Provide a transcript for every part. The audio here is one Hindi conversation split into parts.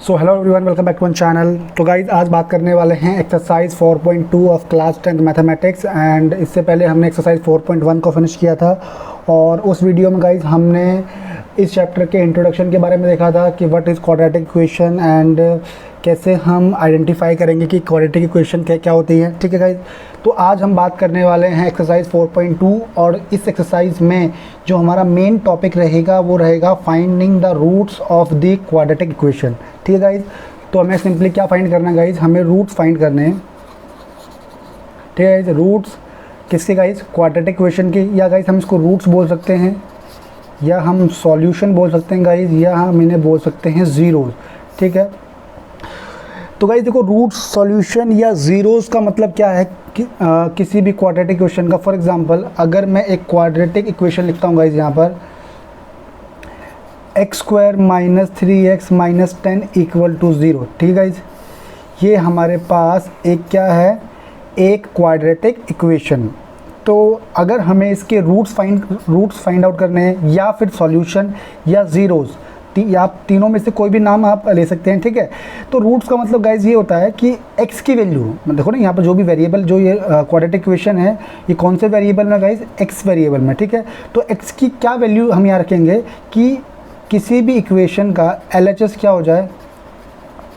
So hello everyone, welcome back to one channel. तो गाइज आज बात करने वाले हैं exercise 4.2 of class 10th mathematics. And इससे पहले हमने एक्सरसाइज 4.1 को फिनिश किया था और उस वीडियो में गाइज हमने इस चैप्टर के इंट्रोडक्शन के बारे में देखा था कि what is quadratic equation and कैसे हम आइडेंटिफाई करेंगे कि क्वाड्रेटिक इक्वेशन क्या होती है। ठीक है गाइज, तो आज हम बात करने वाले हैं एक्सरसाइज 4.2 और इस एक्सरसाइज में जो हमारा मेन टॉपिक रहेगा वो रहेगा finding the roots of the quadratic equation. ठीक है गाइज, तो हमें सिंपली क्या फाइंड करना है गाइज, हमें रूट्स फाइंड करने हैं। ठीक है गाइज, रूट्स किसके गाइज, क्वाड्रेटिक इक्वेशन के, या गाइज हम इसको रूट्स बोल सकते हैं या हम सॉल्यूशन बोल सकते हैं गाइज, या हम इन्हें बोल सकते हैं ज़ीरोज़। ठीक है, तो गाइज देखो रूट्स, सॉल्यूशन या ज़ीरोज़ का मतलब क्या है कि किसी भी क्वाड्रेटिक इक्वेशन का। फॉर एग्जांपल अगर मैं एक क्वाड्रेटिक इक्वेशन लिखता हूँ गाइज यहाँ पर x² - 3x - 10 = 0। ठीक है गाइज, ये हमारे पास एक क्या है, एक क्वाड्रेटिक इक्वेशन। तो अगर हमें इसके रूट्स फाइंड आउट करने हैं या फिर सॉल्यूशन या ज़ीरोज़, या आप तीनों में से कोई भी नाम आप ले सकते हैं। ठीक है, तो रूट्स का मतलब गाइज ये होता है कि x की वैल्यू, देखो ना यहाँ पर जो भी वेरिएबल, जो ये क्वाड्रेटिक इक्वेशन है ये कौन से वेरिएबल में गाइज, x वेरिएबल में। ठीक है, तो x की क्या वैल्यू हम यहाँ रखेंगे कि किसी भी इक्वेशन का LHS क्या हो जाए,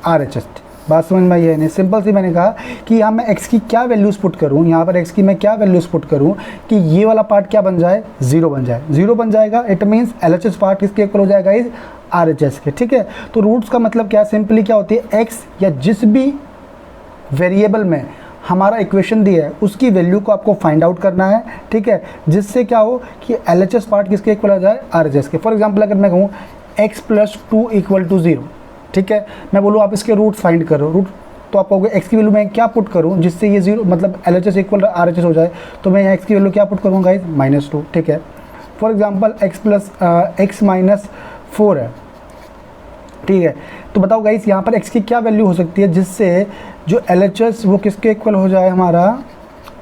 RHS। बात समझ में आई है नहीं? सिंपल सी मैंने कहा कि यहाँ मैं x की क्या वैल्यूज़ पुट करूँ, यहाँ पर x की मैं क्या वैल्यूज़ पुट करूँ कि ये वाला पार्ट क्या बन जाए, ज़ीरो बन जाए। ज़ीरो बन जाएगा, इट मीन्स LHS पार्ट किसके इक्वल हो जाएगा इस RHS के। ठीक है, तो रूट्स का मतलब क्या, सिंपली क्या होती है, x या जिस भी वेरिएबल में हमारा इक्वेशन दिया है उसकी वैल्यू को आपको फाइंड आउट करना है। ठीक है, जिससे क्या हो कि LHS पार्ट किसके इक्वल हो जाए, RHS के। फॉर एग्जांपल अगर मैं कहूँ x + 2 = 0, ठीक है, मैं बोलूँ आप इसके रूट्स फाइंड करो, रूट, तो आप कहोगे x की वैल्यू मैं क्या पुट करूँ जिससे ये ज़ीरो मतलब LHS इक्वल RHS हो जाए, तो मैं यहाँ x की वैल्यू क्या पुट करूँगा गाइस, -2। ठीक है, फॉर एग्जांपल x - 4 है। ठीक है, तो बताओ गाइस यहाँ पर x की क्या वैल्यू हो सकती है जिससे जो LHS वो किसके इक्वल हो जाए, हमारा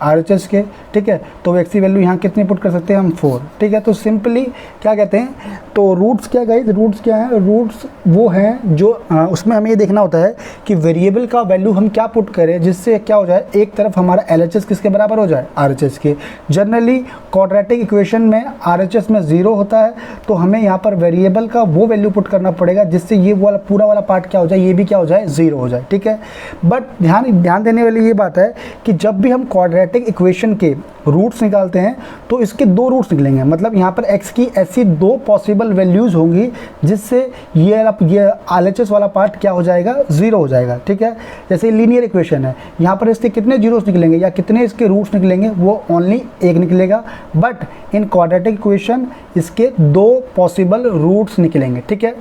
RHS के। ठीक है, तो x की वैल्यू यहाँ कितनी पुट कर सकते हैं हम, 4। ठीक है, तो सिंपली क्या कहते हैं, तो रूट्स क्या गाइस, रूट्स क्या है, रूट्स वो हैं जो उसमें हमें ये देखना होता है कि वेरिएबल का वैल्यू हम क्या पुट करें जिससे क्या हो जाए, एक तरफ हमारा LHS किसके बराबर हो जाए, RHS के। जनरली क्वाड्रेटिक इक्वेशन में RHS में 0 होता है, तो हमें यहाँ पर वेरिएबल का वो वैल्यू पुट करना पड़ेगा जिससे ये वाला पूरा वाला पार्ट क्या हो जाए, ये भी क्या हो जाए, 0 हो जाए। ठीक है, बट ध्यान देने वाली ये बात है कि जब भी हम क्वाड्रेटिक इक्वेशन के रूट्स निकालते हैं तो इसके दो रूट्स निकलेंगे, मतलब यहाँ पर x की ऐसी दो पॉसिबल वैल्यूज़ होंगी जिससे ये LHS वाला पार्ट क्या हो जाएगा, 0 हो जाएगा। ठीक है, जैसे लीनियर इक्वेशन है, यहाँ पर इसके कितने जीरोस निकलेंगे या कितने इसके रूट्स निकलेंगे, वो ओनली एक निकलेगा। बट इन क्वाड्रेटिक इक्वेशन इसके दो पॉसिबल रूट्स निकलेंगे। ठीक है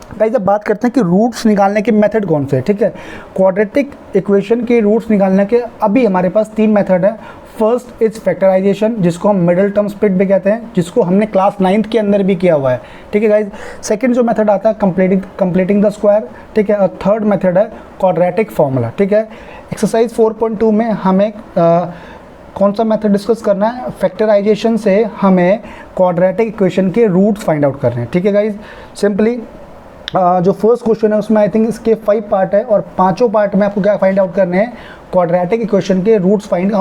गाइस, जब बात करते हैं कि रूट्स निकालने के मेथड कौन से हैं। ठीक है, क्वाड्रेटिक इक्वेशन के रूट्स निकालने के अभी हमारे पास 3 मेथड है। फर्स्ट इज फैक्टराइजेशन, जिसको हम मिडिल टर्म स्प्लिट भी कहते हैं, जिसको हमने क्लास 9th के अंदर भी किया हुआ है। ठीक है गाइज, सेकंड जो मेथड आता है कंप्लीटिंग द स्क्वायर। ठीक है, और थर्ड मेथड है क्वाड्रेटिक फॉर्मूला। ठीक है, एक्सरसाइज 4.2 में हमें कौन सा मेथड डिस्कस करना है, फैक्टराइजेशन से हमें क्वाड्रेटिक इक्वेशन के रूट्स फाइंड आउट करने हैं। ठीक है गाइज, सिंपली जो फर्स्ट क्वेश्चन है उसमें आई थिंक इसके 5 पार्ट है और पांचों पार्ट में आपको क्या फाइंड आउट करने हैं, क्वाड्रेटिक इक्वेशन के रूट्स फाइंड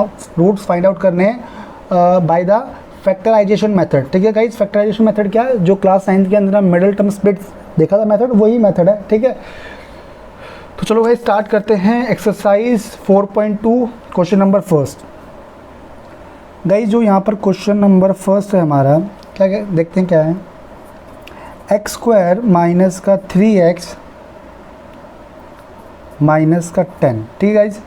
आउट करने हैं बाय द फैक्टराइजेशन मेथड। ठीक है गाइज, फैक्टराइजेशन मेथड क्या है, जो क्लास 9th के अंदर मिडिल टर्म स्प्लिट देखा था मेथड, वही मेथड है। ठीक है, तो चलो गाइज स्टार्ट करते हैं exercise 4.2 question number first. Guys जो यहाँ पर क्वेश्चन नंबर फर्स्ट है हमारा, क्या देखते हैं क्या है, x² - 3x - 10। ठीक है गाइज,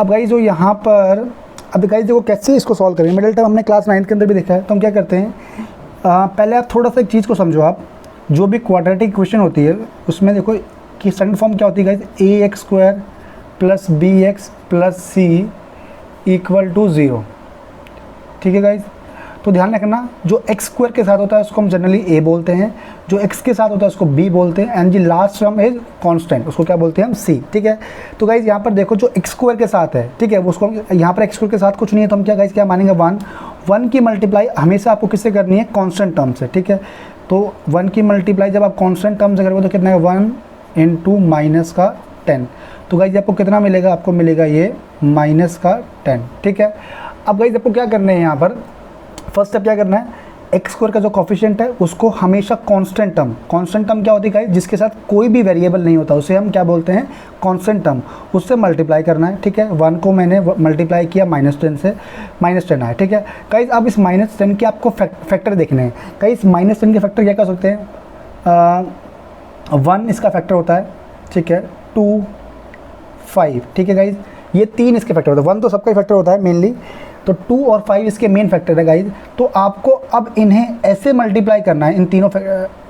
अब गाइज जो यहाँ पर, अब गाइज देखो कैसे इसको सॉल्व करेंगे, मिडिल टर्म हमने क्लास 9th के अंदर भी देखा है। तो हम क्या करते हैं, पहले आप थोड़ा सा एक चीज़ को समझो, आप जो भी क्वाड्रेटिक इक्वेशन होती है उसमें देखो कि स्टैंडर्ड फॉर्म क्या होती है गाइज, ax² + bx + c = 0। ठीक है गाइज, तो ध्यान रखना जो x² के साथ होता है उसको हम जनरली a बोलते हैं, जो x के साथ होता है उसको b बोलते हैं, एंड जी लास्ट टर्म इज कांस्टेंट, उसको क्या बोलते हैं हम c। ठीक है, तो गाइज यहाँ पर देखो जो x² के साथ है, ठीक है, उसको यहाँ पर x² के साथ कुछ नहीं है तो हम क्या गाइज क्या मानेंगे, 1 की मल्टीप्लाई हमेशा आपको किससे करनी है, कांस्टेंट टर्म से। ठीक है, तो 1 की मल्टीप्लाई जब आप कांस्टेंट टर्म से करोगे तो कितना है 1 इंटू माइनस का 10। तो गाइज आपको कितना मिलेगा, आपको मिलेगा ये माइनस का 10, ठीक है। अब गाइज आपको क्या करना है, यहाँ पर फर्स्ट स्टेप क्या करना है, एक्स स्क्वायर का जो कॉफिशिएंट है उसको हमेशा कांस्टेंट टर्म क्या होती है गाइज, जिसके साथ कोई भी वेरिएबल नहीं होता उसे हम क्या बोलते हैं, कांस्टेंट टर्म, उससे मल्टीप्लाई करना है, ठीक है। 1 को मैंने मल्टीप्लाई किया -10 से, -10 आया, ठीक है गाइज। अब इस -10 के आपको फैक्टर देखने हैं गाइज। -10 के फैक्टर क्या कर सकते हैं, 1 इसका फैक्टर होता है, ठीक है, 2, 5, ठीक है गाइज, ये 3 इसके फैक्टर होता है। 1 तो सबका ही फैक्टर होता है मेनली, तो 2 और 5 इसके मेन फैक्टर है गाइज। तो आपको अब इन्हें ऐसे मल्टीप्लाई करना है, इन तीनों,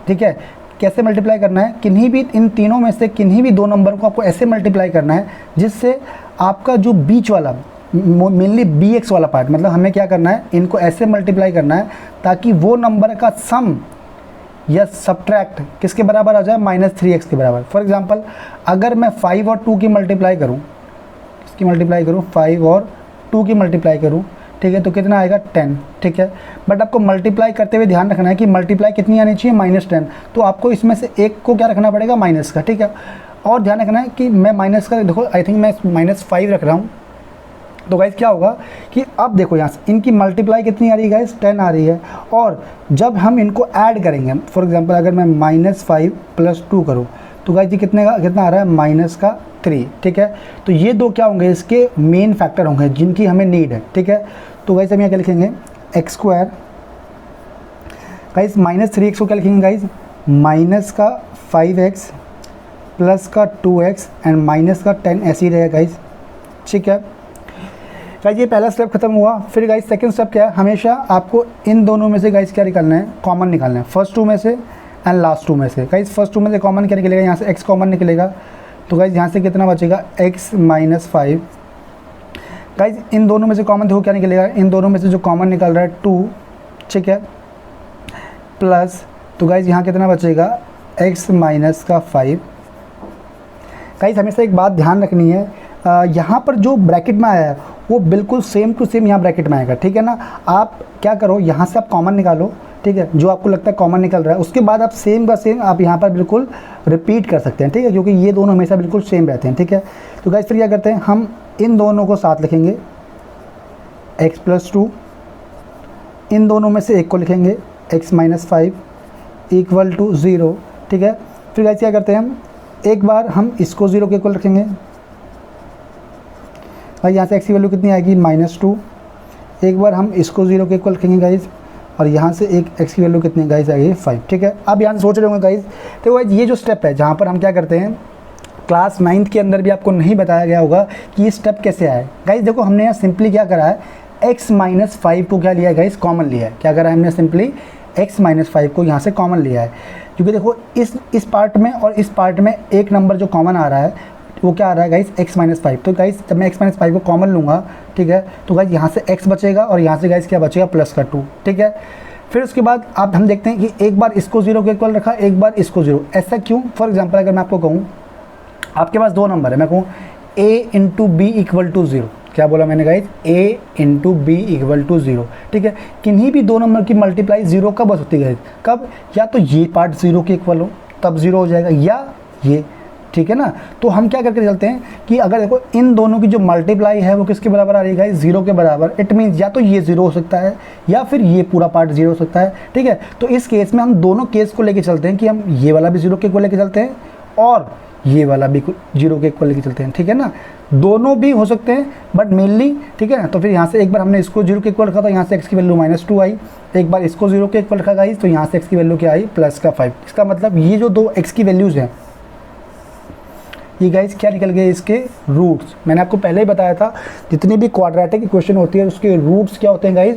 ठीक है, कैसे मल्टीप्लाई करना है, किन्हीं भी इन तीनों में से किन्हीं भी 2 नंबर को आपको ऐसे मल्टीप्लाई करना है जिससे आपका जो बीच वाला मेनली bx वाला पार्ट, मतलब हमें क्या करना है, इनको ऐसे मल्टीप्लाई करना है ताकि वो नंबर का सम या सब्ट्रैक्ट किसके बराबर आ जाए, -3x के बराबर। फॉर एग्जांपल अगर मैं 5 और 2 की मल्टीप्लाई करूँ, इसकी मल्टीप्लाई करूँ, 5 और 2 की मल्टीप्लाई करूँ, ठीक है, तो कितना आएगा 10, ठीक है। बट आपको मल्टीप्लाई करते हुए ध्यान रखना है कि मल्टीप्लाई कितनी आनी चाहिए, -10, तो आपको इसमें से एक को क्या रखना पड़ेगा, माइनस का, ठीक है। और ध्यान रखना है कि मैं माइनस का, देखो आई थिंक मैं -5 रख रहा हूँ, तो गाइस क्या होगा कि अब देखो यहाँ से इनकी मल्टीप्लाई कितनी आ रही है गाइस, 10 आ रही है। और जब हम इनको ऐड करेंगे, फॉर एग्जांपल अगर मैं -5 + 2 करूँ तो गाइस ये कितना आ रहा है, -3, ठीक है। तो ये 2 क्या होंगे, इसके मेन फैक्टर होंगे जिनकी हमें नीड है, ठीक है। तो गाइस हम यहाँ क्या लिखेंगे, x स्क्वायर, गाइस -3x को क्या लिखेंगे गाइस, -5x + 2x एंड -10 ऐसे ही रहेगा गाइस, ठीक है गाइस। ये पहला स्टेप खत्म हुआ। फिर गाइस सेकंड स्टेप क्या है, हमेशा आपको इन दोनों में से गाइस क्या निकालना है, कॉमन निकालना है, फर्स्ट 2 में से एंड लास्ट 2 में से। गाइस फर्स्ट 2 में से कॉमन क्या निकलेगा, यहाँ से x कॉमन निकलेगा, तो गाइस यहाँ से कितना बचेगा, x - 5। गाइस इन दोनों में से कॉमन देखो क्या निकलेगा, इन दोनों में से जो कॉमन निकल रहा है 2, ठीक है, प्लस, तो गाइस यहाँ कितना बचेगा, x - 5। गाइस हमेशा एक बात ध्यान रखनी है, यहाँ पर जो ब्रैकेट में आया है वो बिल्कुल सेम टू सेम यहाँ ब्रैकेट में आएगा, ठीक है ना। आप क्या करो, यहाँ से आप कॉमन निकालो, ठीक है, जो आपको लगता है कॉमन निकल रहा है, उसके बाद आप सेम का सेम आप यहाँ पर बिल्कुल रिपीट कर सकते हैं, ठीक है, क्योंकि ये दोनों हमेशा बिल्कुल सेम रहते हैं, ठीक है। तो गाइस फिर क्या करते हैं, हम इन दोनों को साथ लिखेंगे, x + 2, इन दोनों में से एक को लिखेंगे x - 5 = 0, ठीक है। फिर गाइस क्या करते हैं, हम एक बार हम इसको 0 के इक्वल रखेंगे, भाई यहाँ से x की वैल्यू कितनी आएगी, -2। एक बार हम इसको 0 के इक्वल रखेंगे गाइज, और यहाँ से एक x की वैल्यू कितनी गाइज आएगी, 5, ठीक है। अब यहाँ से सोच रहे होंगे गाइज, तो गाइज ये जो स्टेप है जहाँ पर हम क्या करते हैं, क्लास 9th के अंदर भी आपको नहीं बताया गया होगा कि ये स्टेप कैसे आए। गाइज देखो हमने यहाँ सिंपली क्या करा है, x - 5 को क्या लिया है गाइज, कॉमन लिया है। क्या करा है हमने, सिंपली x - 5 को यहाँ से कॉमन लिया है, क्योंकि देखो इस पार्ट में और इस पार्ट में एक नंबर जो कॉमन आ रहा है वो क्या आ रहा है गाइस, x - 5। तो गाइस जब मैं x - 5 को कॉमन लूँगा, ठीक है, तो गाइस यहाँ से x बचेगा और यहाँ से गाइस क्या बचेगा, +2, ठीक है। फिर उसके बाद आप हम देखते हैं कि एक बार इसको 0 के इक्वल रखा, एक बार इसको 0, ऐसा क्यों। फॉर एग्जांपल अगर मैं आपको कहूँ, आपके पास 2 नंबर है, मैं कहूँ a × b = 0, क्या बोला मैंने गाइस, a × b = 0, ठीक है। किन्हीं भी 2 नंबर की मल्टीप्लाई 0 कब हो सकती है गाइस, कब, या तो ये पार्ट 0 के इक्वल हो तब 0 हो जाएगा, या ये, ठीक है ना। तो हम क्या करके चलते हैं कि अगर देखो इन दोनों की जो मल्टीप्लाई है वो किसके बराबर आ रही है गाइस, 0 के बराबर। इट मीन्स या तो ये 0 हो सकता है या फिर ये पूरा पार्ट 0 हो सकता है, ठीक है। तो इस केस में हम दोनों केस को लेके चलते हैं कि हम ये वाला भी 0 के इक्वल लेके चलते हैं और ये वाला भी 0 के इक्वल लेके चलते हैं, ठीक है ना। दोनों भी हो सकते हैं बट मेनली, ठीक है। तो फिर यहाँ से एक बार हमने इसको 0 के इक्वल रखा, तो यहाँ से x की वैल्यू -2 आई। एक बार इसको 0 के इक्वल रखा गाइस, तो यहाँ से x की वैल्यू क्या आई, +5। इसका मतलब ये जो 2 x की वैल्यूज़ हैं, ये गाइस क्या निकल गए, इसके रूट्स। मैंने आपको पहले ही बताया था, जितनी भी क्वाड्रेटिक इक्वेशन होती है उसके रूट्स क्या होते हैं गाइस,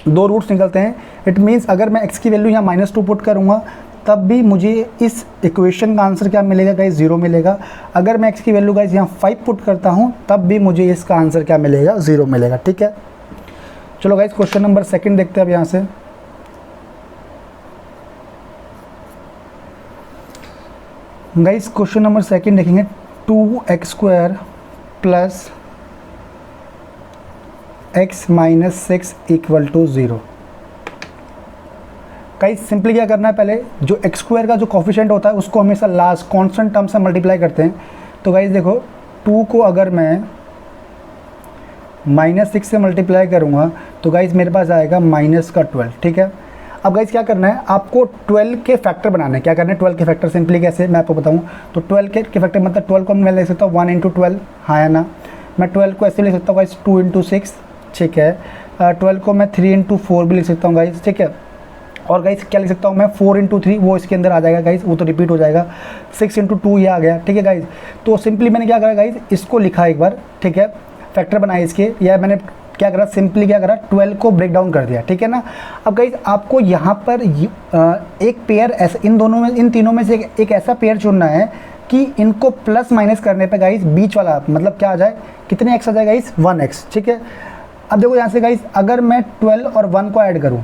2 रूट्स निकलते हैं। इट मीन्स अगर मैं x की वैल्यू यहाँ -2 पुट करूँगा तब भी मुझे इस इक्वेशन का आंसर क्या मिलेगा गाइस, 0 मिलेगा। अगर मैं x की वैल्यू गाइस यहाँ 5 पुट करता हूँ तब भी मुझे इसका आंसर क्या मिलेगा, 0 मिलेगा, ठीक है। चलो गाइस क्वेश्चन नंबर 2 देखते हैं अब यहाँ से। गाइस क्वेश्चन नंबर 2 देखेंगे, 2x² + x - 6 = 0। गाइस सिंपली क्या करना है, पहले जो एक्स स्क्वायर का जो कोफिशिएंट होता है उसको हमेशा लास्ट कांस्टेंट टर्म से मल्टीप्लाई करते हैं। तो गाइस देखो 2 को अगर मैं -6 से मल्टीप्लाई करूँगा तो गाइस मेरे पास आएगा -12, ठीक है। अब गाइस क्या करना है, आपको 12 के फैक्टर बनाना है। क्या करना है, 12 के फैक्टर सिंपली कैसे मैं आपको बताऊँ। तो 12 के फैक्टर मतलब 12 को मैं लिख सकता हूँ 1 × 12, हाँ या ना। मैं 12 को ऐसे लिख सकता हूँ गाइस 2 × 6, ठीक है। 12 को मैं 3 × 4 भी लिख सकता हूँ गाइस, ठीक है। और गाइस क्या लिख सकता हूँ मैं 4 × 3, वो इसके अंदर आ जाएगा गाइस, वो तो रिपीट हो जाएगा। 6 × 2 ये आ गया, ठीक है गाइस। तो सिंपली मैंने क्या करा गाइस, इसको लिखा एक बार, ठीक है, फैक्टर बनाए इसके, या मैंने क्या करा सिंपली क्या करा 12 को ब्रेक डाउन कर दिया, ठीक है ना। अब गाइस आपको यहाँ पर एक पेयर ऐसा इन दोनों में, इन तीनों में से एक ऐसा पेयर चुनना है कि इनको प्लस माइनस करने पे गाइस बीच वाला मतलब क्या आ जाए, कितने एक्स आ जाए गाइस 1x, ठीक है। अब देखो यहाँ से गाइस अगर मैं 12 और 1 को ऐड करूँ,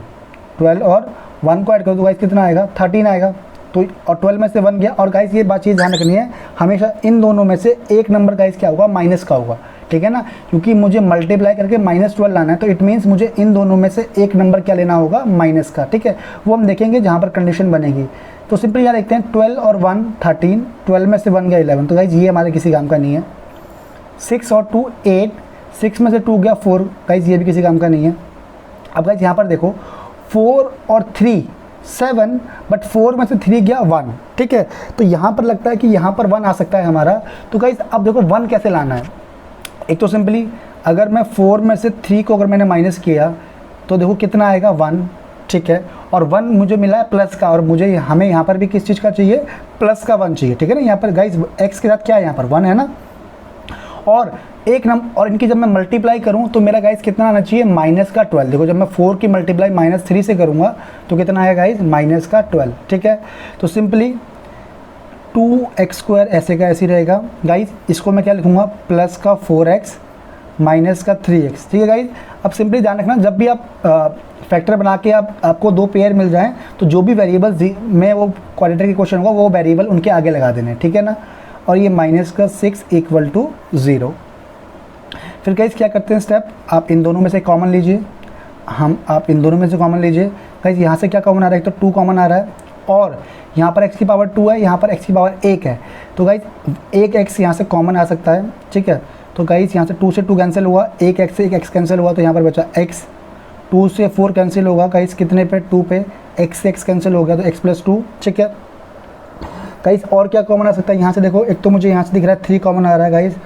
12 और 1 को ऐड करूँ तो गाइस कितना आएगा 13 आएगा। तो और 12 में से 1 गया। और गाइस ये बात चीज़ ध्यान रखनी है, हमेशा इन दोनों में से एक नंबर गाइस क्या होगा, माइनस का होगा, ठीक है ना। क्योंकि मुझे मल्टीप्लाई करके -12 लाना है, तो इट मीन्स मुझे इन दोनों में से एक नंबर क्या लेना होगा, माइनस का, ठीक है। वो हम देखेंगे जहाँ पर कंडीशन बनेगी। तो सिंपली यहाँ देखते हैं 12 और 1 13, 12 में से 1 गया 11, तो गाइस ये हमारे किसी काम का नहीं है। 6 और 2 8, 6 में से 2 गया 4, गाइस ये भी किसी काम का नहीं है। अब गाइस यहाँ पर देखो 4 और 3 7, बट 4 में से 3 गया 1, ठीक है। तो यहाँ पर लगता है कि यहाँ पर 1 आ सकता है हमारा। तो गाइस अब देखो 1 कैसे लाना है। एक तो सिंपली अगर मैं 4 में से 3 को अगर मैंने माइनस किया तो देखो कितना आएगा 1, ठीक है। और 1 मुझे मिला है प्लस का, और मुझे हमें यहाँ पर भी किस चीज़ का चाहिए, प्लस का 1 चाहिए, ठीक है ना। यहाँ पर गाइस x के साथ क्या है, यहाँ पर 1 है ना। और एक नंबर, और इनकी जब मैं मल्टीप्लाई करूँ तो मेरा गाइस कितना आना चाहिए, -12। देखो जब मैं 4 की मल्टीप्लाई -3 से करूँगा तो कितना आएगा गाइस, -12, ठीक है। तो सिंपली 2x² ऐसे का ऐसे ही रहेगा गाइस। इसको मैं क्या लिखूँगा, प्लस का 4x माइनस का 3x, ठीक है गाइस। अब सिंपली ध्यान रखना, जब भी आप फैक्टर बना के आपको दो पेयर मिल जाएं तो जो भी वेरिएबल में वो क्वाड्रेटिक इक्वेशन होगा वो वेरिएबल उनके आगे लगा देने, ठीक है ना। और ये -6 = 0। फिर गाइस क्या करते हैं स्टेप, आप इन दोनों में से कॉमन लीजिए, आप इन दोनों में से कॉमन लीजिए गाइस। यहाँ से क्या कॉमन आ रहा है, तो 2 कॉमन आ रहा है, और यहाँ पर x की पावर 2 है, यहाँ पर x की पावर 1 है। तो गाइस एक x यहाँ से कॉमन आ सकता है, ठीक है। तो गाइस यहाँ से 2 से 2 कैंसिल हुआ, एक x से एक x कैंसिल हुआ, तो यहाँ पर बचा x। 2 से 4 कैंसिल होगा गाइस कितने पे, 2 पे, x से x कैंसिल हो गया तो x + 2, ठीक है गाइस। और क्या कॉमन आ सकता है, यहाँ से देखो एक तो मुझे यहाँ से दिख रहा है 3 कॉमन आ रहा है गाइस,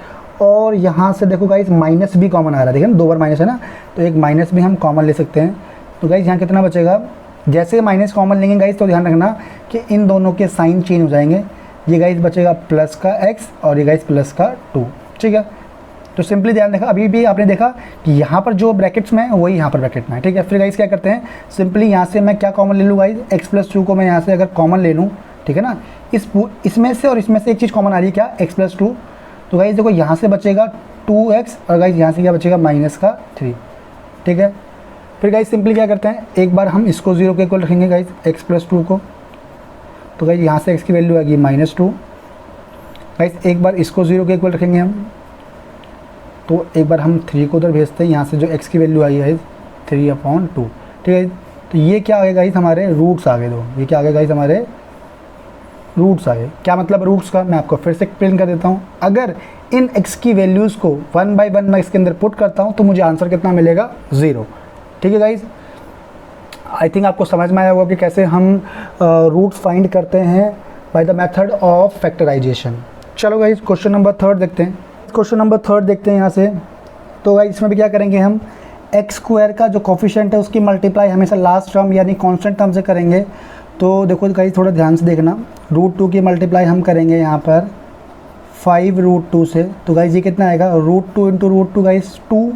और यहाँ से देखो गाइस माइनस भी कॉमन आ रहा है, देखिए ना 2 बार माइनस है ना, तो एक माइनस भी हम कॉमन ले सकते हैं। तो गाइस यहाँ कितना बचेगा, जैसे माइनस कॉमन लेंगे गाइस तो ध्यान रखना कि इन दोनों के साइन चेंज हो जाएंगे। ये गाइस बचेगा प्लस का x और ये गाइस प्लस का 2, ठीक है। तो सिंपली ध्यान देखा, अभी भी आपने देखा कि यहाँ पर जो ब्रैकेट्स में है वही यहाँ पर ब्रैकेट में है, ठीक है। फिर गाइस क्या करते हैं, सिंपली यहाँ से मैं क्या कॉमन ले लूँ गाइस, x + 2 को मैं यहाँ से अगर कॉमन ले लूँ, ठीक है ना। इसमें से और इसमें से एक चीज़ कॉमन आ रही है क्या, x + 2। तो गाइस देखो यहाँ से बचेगा 2x और गाइस यहाँ से क्या बचेगा -3, ठीक है। फिर गाइस सिंपली क्या करते हैं, एक बार हम इसको 0 के इक्वल रखेंगे गाइस, x + 2 को। तो गाइस यहाँ से x की वैल्यू आएगी -2। गाइस एक बार इसको 0 के इक्वल रखेंगे हम, तो एक बार हम 3 को उधर भेजते हैं, यहाँ से जो x की वैल्यू आई है 3/2, ठीक है। तो ये क्या आ गया गाइस, हमारे रूट्स आ गए दो, ये क्या आ गया गाइस, हमारे रूट्स आ गए। क्या मतलब रूट्स का, मैं आपको फिर से एक्सप्लेन कर देता हूँ। अगर इन x की वैल्यूज़ को 1 बाय 1 मैं इसके अंदर पुट करता हूँ तो मुझे आंसर कितना मिलेगा, 0, ठीक है गाइस। आई थिंक आपको समझ में आया होगा कि कैसे हम रूट्स फाइंड करते हैं by the method of factorization. चलो गाइस क्वेश्चन नंबर 3 देखते हैं। क्वेश्चन नंबर 3 देखते हैं यहाँ से। तो गाइस इसमें भी क्या करेंगे हम, x² का जो कोफिशिएंट है उसकी मल्टीप्लाई हमेशा लास्ट टर्म यानी कांस्टेंट टर्म से करेंगे। तो देखो गाइस थोड़ा ध्यान से देखना, √2 की मल्टीप्लाई हम करेंगे यहाँ पर 5√2 से। तो गाइस ये कितना आएगा, √2 × √2 गाइस 2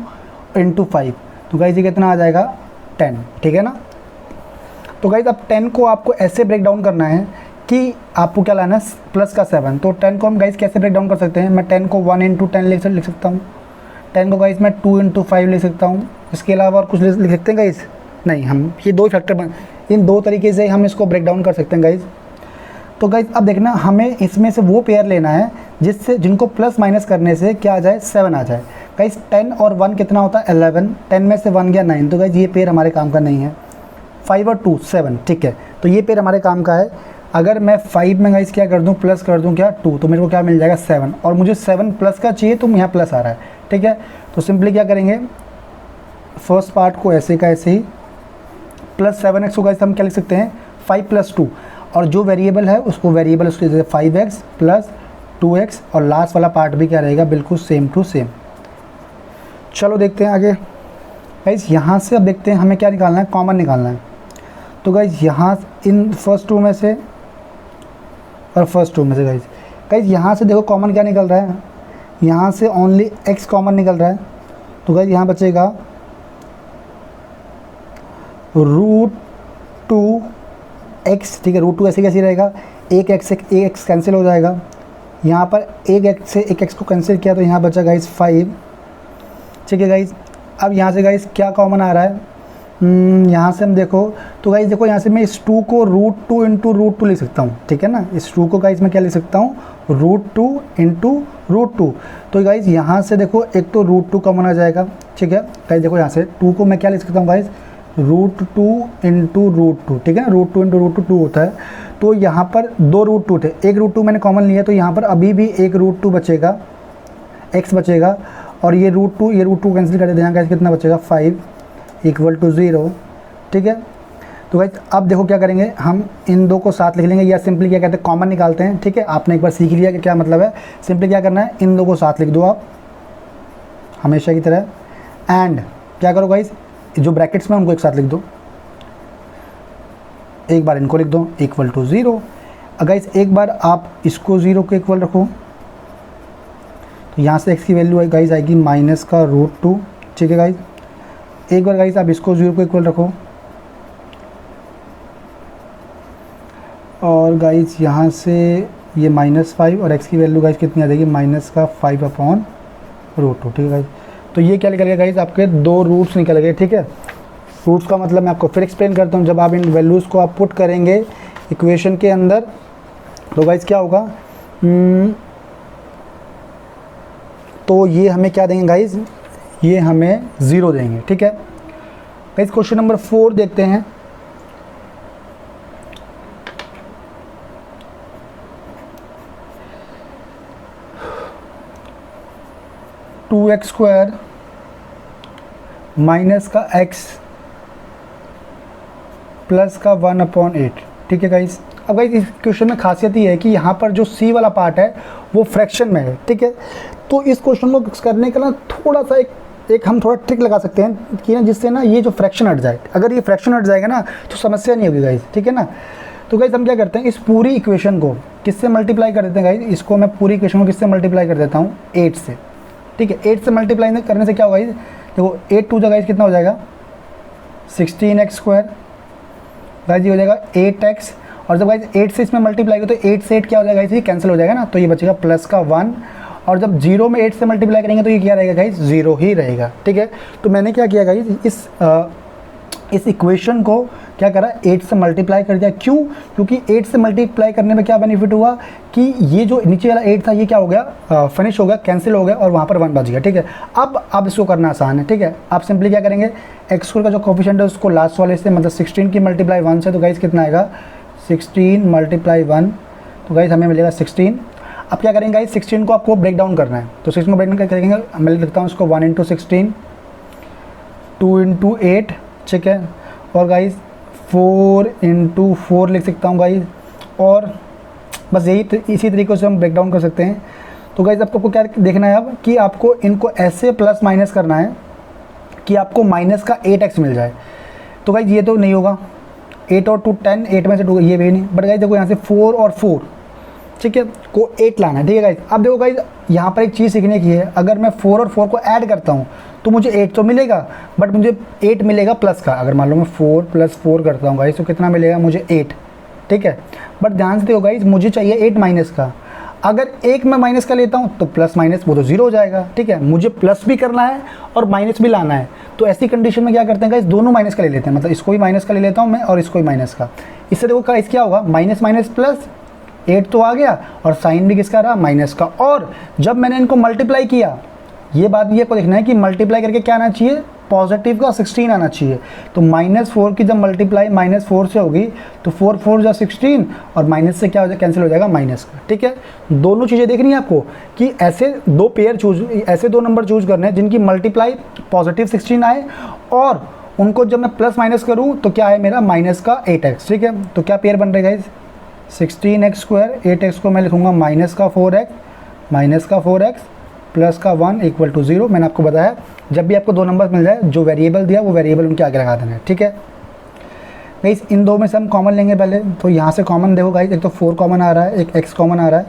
× 5, तो गाइस ये कितना आ जाएगा 10, ठीक है ना। तो गाइस अब 10 को आपको ऐसे ब्रेक डाउन करना है कि आपको क्या लाना है, प्लस का 7। तो 10 को हम गाइस कैसे ब्रेक डाउन कर सकते हैं, मैं 10 को 1 × 10 लिख सकता हूँ, 10 को गाइस मैं 2 × 5 लिख सकता हूँ। इसके अलावा और कुछ लिख सकते हैं गाइस, नहीं, हम ये दो फैक्टर इन दो तरीके से हम इसको ब्रेक डाउन कर सकते हैं गाइस। तो गाइस अब देखना, हमें इसमें से वो पेयर लेना है जिनको प्लस माइनस करने से क्या आ जाए, 7 आ जाए। गाइस 10 और 1 कितना होता है, 11, 10 में से 1 गया 9, तो गाइस ये पेयर हमारे काम का नहीं है। 5 और 2 7, ठीक है। तो ये पेयर हमारे काम का है। अगर मैं 5 में गाइस क्या कर दूँ, प्लस कर दूँ क्या 2, तो मेरे को क्या मिल जाएगा 7, और मुझे 7 प्लस का चाहिए तो यहाँ प्लस आ रहा है, ठीक है। तो सिंपली क्या करेंगे, फर्स्ट पार्ट को ऐसे का ऐसे ही, प्लस 7x को गाइस हम क्या लिख सकते हैं 5 + 2, और जो वेरिएबल है उसको वेरिएबल उसके जैसे 5x + 2x, और लास्ट वाला पार्ट भी क्या रहेगा, बिल्कुल सेम टू सेम। चलो देखते हैं आगे गाइस। यहाँ से अब देखते हैं हमें क्या निकालना है, कॉमन निकालना है। तो गाइस यहाँ इन फर्स्ट 2 में से और फर्स्ट 2 में से गाइस यहाँ से देखो कॉमन क्या निकल रहा है, यहाँ से ओनली x कॉमन निकल रहा है। तो गाइस यहाँ बचेगा √2x, ठीक है। √2 ऐसे कैसे रहेगा, एक x कैंसिल हो जाएगा, यहाँ पर एक x से एक x को कैंसिल किया तो यहाँ बचा गाइस 5, ठीक है गाइस। अब यहाँ से गाइस क्या कॉमन आ रहा है, यहाँ से हम देखो तो गाइस देखो यहाँ से मैं इस 2 को √2 × √2 लिख सकता हूँ, ठीक है ना। इस 2 को गाइस मैं क्या लिख सकता हूँ, √2 × √2। तो गाइस यहाँ से देखो एक तो √2 कॉमन आ जाएगा, ठीक है गाइस। देखो यहाँ से 2 को मैं क्या लिख सकता हूँ गाइस, √2 × √2, ठीक है ना। √2 × √2 2 होता है। तो यहाँ पर 2 √2 थे, एक √2 मैंने कॉमन लिया, तो यहाँ पर अभी भी एक √2 बचेगा, x बचेगा, और ये √2 कैंसिल कर देते हैं, यहाँ कितना बचेगा 5 = 0, ठीक है। तो गाइस अब देखो क्या करेंगे, हम इन दो को साथ लिख लेंगे, या सिंपली क्या कहते हैं कॉमन निकालते हैं, ठीक है। आपने एक बार सीख लिया कि क्या मतलब है। सिंपली क्या करना है, इन दो को साथ लिख दो आप हमेशा की तरह, एंड क्या करो गाइस, जो ब्रैकेट्स में उनको एक साथ लिख दो, एक बार इनको लिख दो = 0। गाइस एक बार आप इसको 0 के इक्वल रखो, तो यहाँ से x की वैल्यू गाइस आएगी -√2, ठीक है गाइस। एक बार गाइस आप इसको 0 को इक्वल रखो, और गाइस यहाँ से ये -5, और x की वैल्यू गाइस कितनी आ जाएगी, -5/√2, ठीक है गाइस। तो ये क्या निकल गया गाइस, आपके 2 रूट्स निकल गए, ठीक है। रूट्स का मतलब मैं आपको फिर एक्सप्लेन करता हूँ। जब आप इन वैल्यूज़ को आप पुट करेंगे इक्वेशन के अंदर, तो गाइस क्या होगा, तो ये हमें क्या देंगे गाइस, ये हमें 0 देंगे, ठीक है गाइस। क्वेश्चन नंबर 4 देखते हैं। (2x² माइनस का x प्लस का 1/8, ठीक है गाइस। अब गाइस इस क्वेश्चन में खासियत ये है कि यहाँ पर जो c वाला पार्ट है वो फ्रैक्शन में है, ठीक है। तो इस क्वेश्चन को करने का ना थोड़ा सा एक हम थोड़ा ट्रिक लगा सकते हैं कि ना, जिससे ना ये जो फ्रैक्शन हट जाए। अगर ये फ्रैक्शन हट जाएगा ना तो समस्या नहीं होगी गाइस, ठीक है ना। तो गाइस हम क्या करते हैं, इस पूरी इक्वेशन को किससे मल्टीप्लाई कर देते हैं गाइस, इसको मैं पूरी इक्वेशन को किससे मल्टीप्लाई कर देता हूँ, 8 से, ठीक है। 8 से मल्टीप्लाई करने से क्या होगा गाइस, देखो 8 2 गाइस कितना हो जाएगा 16x² गाइस, ये हो जाएगा 8x, और जब गाइस 8 से इसमें मल्टीप्लाई करो तो 8 से 8 क्या हो जाएगा गाइस, ये कैंसिल हो जाएगा ना, तो ये बचेगा प्लस का 1, और जब 0 में 8 से मल्टीप्लाई करेंगे तो ये क्या रहेगा गाइस, 0 ही रहेगा, ठीक है। तो मैंने क्या किया गाइस, इस इक्वेशन को क्या करा, 8 से मल्टीप्लाई कर दिया। क्यों, क्योंकि 8 से मल्टीप्लाई करने में क्या बेनिफिट हुआ कि ये जो नीचे वाला 8 था ये क्या हो गया, फिनिश हो गया, कैंसिल हो गया, और वहाँ पर 1 बच गया, ठीक है। अब इसको करना आसान है, ठीक है। आप सिंपली क्या करेंगे, x² का जो कोफिशिएंट है उसको लास्ट वाले से, मतलब 16 की मल्टीप्लाई 1 से, तो गाइस कितना आएगा 16 × 1, तो गाइस हमें मिलेगा 16। अब क्या करेंगे गाइस, 16 को आपको ब्रेक डाउन करना है, तो 16 को ब्रेक डाउन करेंगे, मैं लिखता हूँ उसको 1 × 16, 2 × 8, ठीक है, और गाइस 4 × 4 लिख सकता हूँ गाइस, और बस इसी तरीके से हम ब्रेक डाउन कर सकते हैं। तो गाइस आपको क्या देखना है अब, कि आपको इनको ऐसे प्लस माइनस करना है कि आपको माइनस का 8x मिल जाए। तो गाइस ये तो नहीं होगा, 8 और 2 10, 8 में से 2 ये भी नहीं, बट गाइस देखो यहाँ से 4 और 4, ठीक है, को 8 लाना है, ठीक है गाइस। अब देखो गाइस यहाँ पर एक चीज़ सीखने की है, अगर मैं 4 और 4 को ऐड करता हूँ तो मुझे 8 तो मिलेगा, बट मुझे 8 मिलेगा प्लस का। अगर मान लो मैं 4 + 4 करता हूँ गाइस, तो कितना मिलेगा मुझे 8, ठीक है। बट ध्यान से देखो गाइस, मुझे चाहिए 8 माइनस का। अगर एक मैं माइनस का लेता हूँ तो प्लस माइनस वो तो 0 हो जाएगा, ठीक है। मुझे प्लस भी करना है और माइनस भी लाना है, तो ऐसी कंडीशन में क्या करते हैं गाइस, दोनों माइनस का ले लेते हैं, मतलब इसको भी माइनस का ले लेता हूँ मैं और इसको भी माइनस का। इससे देखो गाइस क्या होगा, माइनस माइनस प्लस, 8 तो आ गया, और साइन भी किसका रहा, माइनस का। और जब मैंने इनको मल्टीप्लाई किया, ये बात भी आपको देखना है कि मल्टीप्लाई करके क्या आना चाहिए, पॉजिटिव का 16 आना चाहिए। तो -4 की जब मल्टीप्लाई -4 से होगी तो 4 4 जा 16 और माइनस से क्या हो जाएगा, कैंसिल हो जाएगा माइनस का। ठीक है, दोनों चीज़ें देखनी है आपको कि ऐसे दो पेयर चूज, ऐसे दो नंबर चूज करने हैं जिनकी मल्टीप्लाई पॉजिटिव 16 आए और उनको जब मैं प्लस माइनस करूँ तो क्या है मेरा माइनस का 8x। ठीक है, तो क्या पेयर बन रहेगा इस 16x², 8x को मैं लिखूँगा माइनस का 4x प्लस का 1 इक्वल टू 0। मैंने आपको बताया जब भी आपको दो नंबर मिल जाए जो वेरिएबल दिया वो वेरिएबल उनके आगे लगा देना है। ठीक है गाइस, इन दो में से हम कॉमन लेंगे पहले, तो यहाँ से कॉमन देखो गाइस, एक तो 4 कॉमन आ रहा है, एक x कॉमन आ रहा है,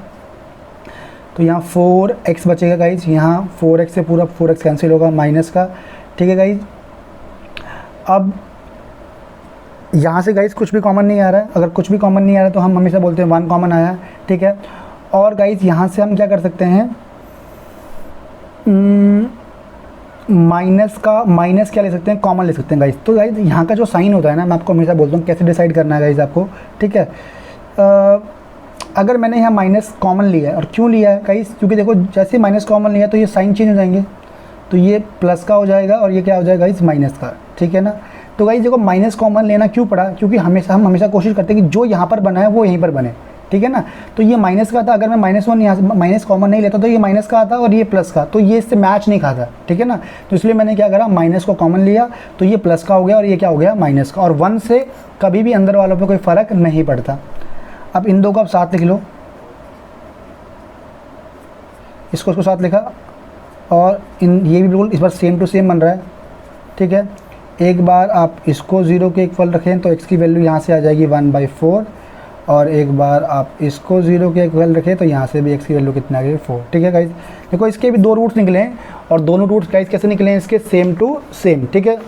तो यहाँ 4x बचेगा गाइस, यहाँ 4x से पूरा 4x कैंसिल होगा माइनस का। ठीक है गाइस, अब यहाँ से गाइस कुछ भी कॉमन नहीं आ रहा है, अगर कुछ भी कॉमन नहीं आ रहा है तो हम हमेशा बोलते हैं 1 कॉमन आया। ठीक है, और गाइस यहाँ से हम क्या कर सकते हैं, माइनस क्या ले सकते हैं, कॉमन ले सकते हैं गाइस। तो गाइस यहाँ का जो साइन होता है ना, मैं आपको हमेशा बोलता हूँ कैसे डिसाइड करना है गाइस आपको। ठीक है, अगर मैंने यहाँ माइनस कॉमन लिया है, और क्यों लिया है गाइस, क्योंकि देखो जैसे माइनस कॉमन लिया तो ये साइन चेंज हो जाएंगे, तो ये प्लस का हो जाएगा और ये क्या हो जाएगा गाइस, माइनस का। ठीक है ना, तो गाइस देखो माइनस कॉमन लेना क्यों पड़ा, क्योंकि हम हमेशा कोशिश करते हैं कि जो यहाँ पर बना है वो यहीं पर बने। ठीक है ना, तो ये माइनस का था, अगर मैं -1 यहाँ से माइनस कॉमन नहीं लेता तो ये माइनस का आता और ये प्लस का, तो ये इससे मैच नहीं खाता। ठीक है ना, तो इसलिए मैंने क्या करा, माइनस को कॉमन लिया तो ये प्लस का हो गया और ये क्या हो गया, माइनस का। और 1 से कभी भी अंदर वालों पे कोई फ़र्क नहीं पड़ता। अब इन दो को आप साथ लिख लो, इसको साथ लिखा, और ये भी बिल्कुल इस बार सेम टू सेम बन रहा है। ठीक है, एक बार आप इसको 0 के इक्वल रखें तो x की वैल्यू यहाँ से आ जाएगी 1/4, और एक बार आप इसको 0 के इक्वल रखें तो यहाँ से भी x की वैल्यू कितना आ गई, 4। ठीक है गाइस, देखो इसके भी दो रूट्स निकले हैं, और दोनों रूट्स गाइस कैसे निकले हैं इसके, सेम टू सेम। ठीक है,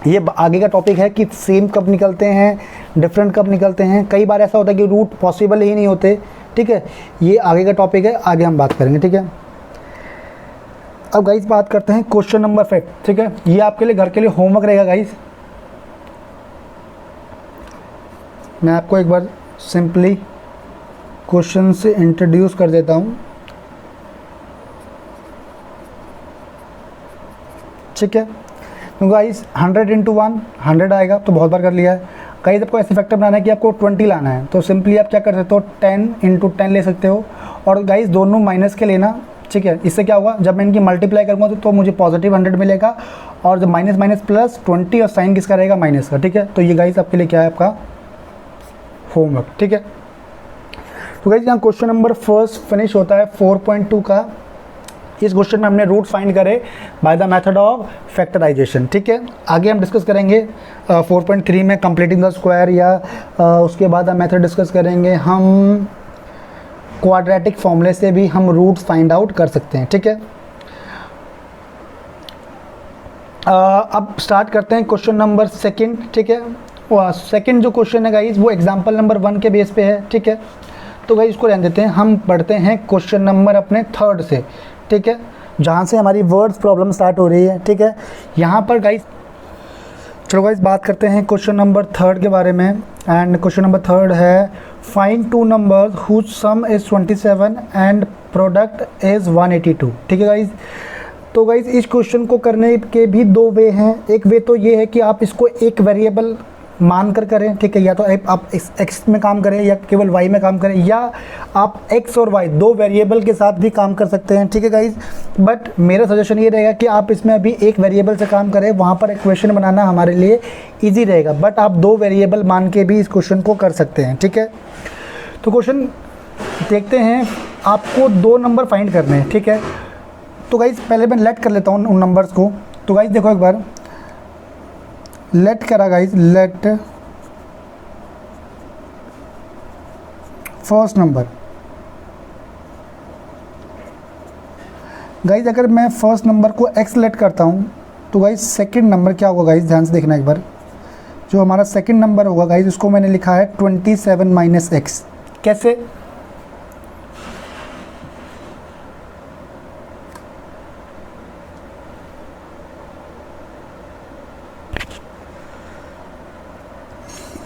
ये आगे का टॉपिक है कि सेम कब निकलते हैं, डिफरेंट कब निकलते हैं। कई बार ऐसा होता है कि रूट पॉसिबल ही नहीं होते। ठीक है, ये आगे का टॉपिक है, आगे हम बात करेंगे। ठीक है, अब गाइस बात करते हैं क्वेश्चन नंबर 5। ठीक है, ये आपके लिए घर के लिए होमवर्क रहेगा गाइस। मैं आपको एक बार सिंपली क्वेश्चन से इंट्रोड्यूस कर देता हूँ। ठीक है, तो गाइस 100 × 1 100 आएगा, तो बहुत बार कर लिया है गाइस। आपको ऐसे फैक्टर बनाना है कि आपको 20 लाना है, तो सिंपली आप क्या कर सकते हो, 10 × 10 ले सकते हो, और गाइस दोनों माइनस के लेना। ठीक है, इससे क्या होगा, जब मैं इनकी मल्टीप्लाई करूँगा तो मुझे पॉजिटिव 100 मिलेगा, और जब माइनस माइनस प्लस 20 और साइन किसका रहेगा, माइनस का। ठीक है, तो ये गाइस आपके लिए क्या है, आपका होमवर्क। ठीक है, तो गाइस यहाँ क्वेश्चन नंबर फर्स्ट फिनिश होता है 4.2 का। इस क्वेश्चन में हमने रूट फाइंड करे by the method of factorization. ठीक है, आगे हम डिस्कस करेंगे 4.3 में कंप्लीटिंग द स्क्वायर, या उसके बाद हम मेथड डिस्कस करेंगे, हम क्वाड्रेटिक फॉर्मूले से भी हम रूट्स फाइंड आउट कर सकते हैं। ठीक है, अब स्टार्ट करते हैं क्वेश्चन नंबर 2। ठीक है, सेकंड जो क्वेश्चन है गाइस वो एग्जांपल नंबर 1 के बेस पे है। ठीक है, तो गाइस इसको रहने देते हैं, हम पढ़ते हैं क्वेश्चन नंबर अपने 3 से। ठीक है, जहाँ से हमारी वर्ड्स प्रॉब्लम स्टार्ट हो रही है। ठीक है, यहाँ पर गाइस चलो गाइस बात करते हैं क्वेश्चन नंबर 3 के बारे में। एंड क्वेश्चन नंबर 3 है, find 2 numbers whose sum is 27 and product is 182। ठीक है गाइस, तो गाइस इस क्वेश्चन को करने के भी 2 वे हैं। एक वे तो ये है कि आप इसको एक वेरिएबल मान कर करें। ठीक है, या तो आप इस x में काम करें या केवल y में काम करें, या आप x और y 2 वेरिएबल के साथ भी काम कर सकते हैं। ठीक है गाइज, बट मेरा सजेशन ये रहेगा कि आप इसमें अभी एक वेरिएबल से काम करें, वहाँ पर इक्वेशन बनाना हमारे लिए इजी रहेगा, बट आप 2 वेरिएबल मान के भी इस क्वेश्चन को कर सकते हैं। ठीक है, तो क्वेश्चन देखते हैं, आपको 2 नंबर फाइंड करने हैं। ठीक है, तो गाइज पहले मैं लेट कर लेता हूँ उन नंबर्स को। तो गाइज देखो एक बार लेट करा guys, let first number. Guys अगर मैं फर्स्ट नंबर को x लेट करता हूँ तो गाइज सेकंड नंबर क्या होगा गाइज, ध्यान से देखना एक बार। जो हमारा सेकंड नंबर होगा गाइज उसको मैंने लिखा है 27 - x। कैसे,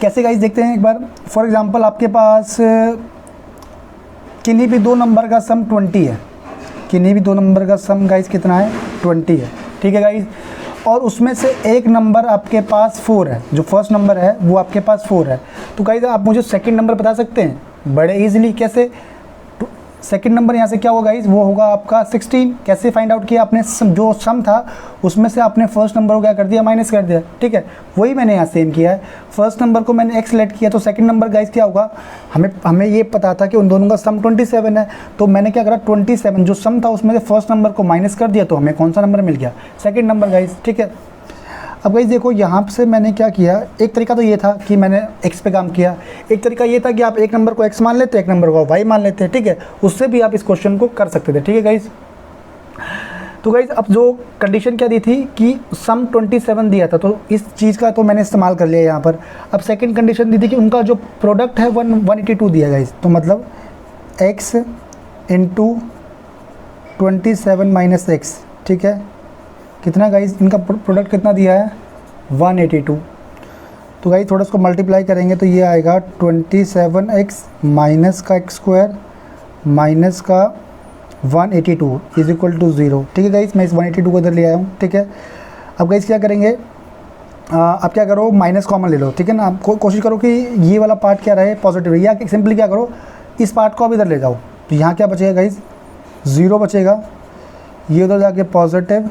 कैसे गाइस देखते हैं एक बार। फॉर एग्जांपल आपके पास किन्हीं भी 2 नंबर का सम 20 है, किन्हीं भी 2 नंबर का सम गाइस कितना है, 20 है। ठीक है गाइस, और उसमें से एक नंबर आपके पास 4 है, जो फर्स्ट नंबर है वो आपके पास 4 है। तो गाइस आप मुझे सेकंड नंबर बता सकते हैं बड़े इजीली। कैसे? सेकंड नंबर यहाँ से क्या होगा गाइस, वो होगा आपका 16। कैसे फाइंड आउट किया आपने? जो सम था उसमें से आपने फर्स्ट नंबर को क्या कर दिया, माइनस कर दिया। ठीक है, वही मैंने यहाँ सेम किया है। फर्स्ट नंबर को मैंने x सेलेक्ट किया, तो सेकंड नंबर गाइस क्या होगा, हमें ये पता था कि उन दोनों का सम 27 है। तो मैंने क्या करा, 27 जो सम था उसमें से फर्स्ट नंबर को माइनस कर दिया, तो हमें कौन सा नंबर मिल गया, सेकेंड नंबर गाइस। ठीक है, अब गाइस देखो यहाँ से मैंने क्या किया, एक तरीका तो ये था कि मैंने x पे काम किया, एक तरीका ये था कि आप एक नंबर को x मान लेते, एक नंबर को y मान लेते। ठीक है, उससे भी आप इस क्वेश्चन को कर सकते थे। ठीक है गाइस, तो गाइस अब जो कंडीशन क्या दी थी कि सम 27 दिया था, तो इस चीज़ का तो मैंने इस्तेमाल कर लिया यहाँ पर। अब सेकंड कंडीशन दी थी कि उनका जो प्रोडक्ट है 182 दिया गाइस, तो मतलब x इंटू 27 माइनस एक्स। ठीक है, कितना गाइस, इनका प्रोडक्ट कितना दिया है, 182। तो गाइस थोड़ा इसको मल्टीप्लाई करेंगे तो ये आएगा 27x माइनस का x स्क्वायर माइनस का 182 इज इक्वल टू 0। ठीक है गाइस, मैं इस 182 को इधर ले आया हूँ। ठीक है, अब गाइस क्या करेंगे, आप क्या करो, माइनस कॉमन ले लो। ठीक है ना, आप कोशिश करो कि ये वाला पार्ट क्या रहे, पॉजिटिव, या सिंपली क्या करो, इस पार्ट को आप इधर ले जाओ। तो यहाँ क्या बचेगा गाइस, 0 बचेगा, ये उधर जाके पॉजिटिव,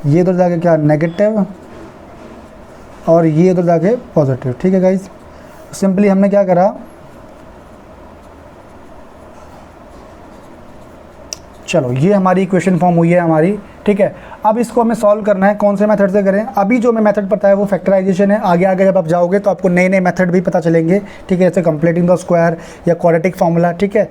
ये उधर जाके क्या नेगेटिव, और ये उधर जाके पॉजिटिव। ठीक है गाइस, सिंपली हमने क्या करा, चलो ये हमारी इक्वेशन फॉर्म हुई है हमारी। ठीक है, अब इसको हमें सॉल्व करना है, कौन से मेथड से करें। अभी जो हमें मेथड पता है वो फैक्टराइजेशन है, आगे आगे जब आप जाओगे तो आपको नए नए मेथड भी पता चलेंगे। ठीक है, जैसे कंप्लीटिंग द स्क्वायर या क्वाड्रेटिक फार्मूला। ठीक है,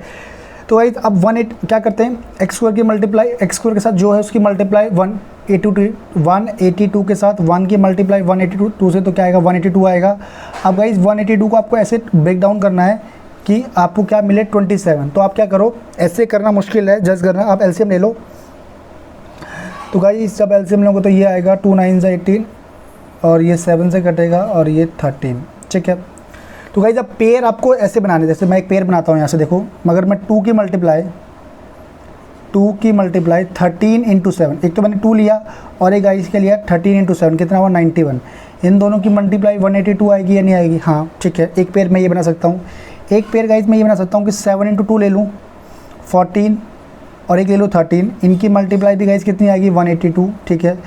तो गाइस अब 18 क्या करते हैं, एक्स स्क्वायर की मल्टीप्लाई, एक्स स्क्वायर के साथ जो है उसकी मल्टीप्लाई 182 के साथ 1 की मल्टीप्लाई 182 से, तो क्या आएगा, 182 आएगा। अब गाइस 182 को आपको ऐसे ब्रेक डाउन करना है कि आपको क्या मिले, 27। तो आप क्या करो, ऐसे करना मुश्किल है, जज करना, आप एलसीएम ले लो। तो गाइस जब एलसीएम लोगे तो ये आएगा 2 9 से 18, और ये 7 से कटेगा, और ये 13। ठीक है, तो गाइस अब पेयर आपको ऐसे बनाने, जैसे मैं एक पेयर बनाता हूँ यहाँ से, देखो, मगर मैं 2 की मल्टीप्लाई 13 इंटू 7, एक तो मैंने 2 लिया और एक गाइस के लिया 13 इंटू 7, कितना हुआ, 91। इन दोनों की मल्टीप्लाई 182 आएगी या नहीं आएगी, हाँ ठीक है। एक पेयर मैं ये बना सकता हूँ, एक पेयर गाइस मैं ये बना सकता हूँ कि 7 इंटू 2 ले लूँ 14, और एक ले लूँ 13, इनकी मल्टीप्लाई भी गाइस कितनी आएगी, 182। ठीक है,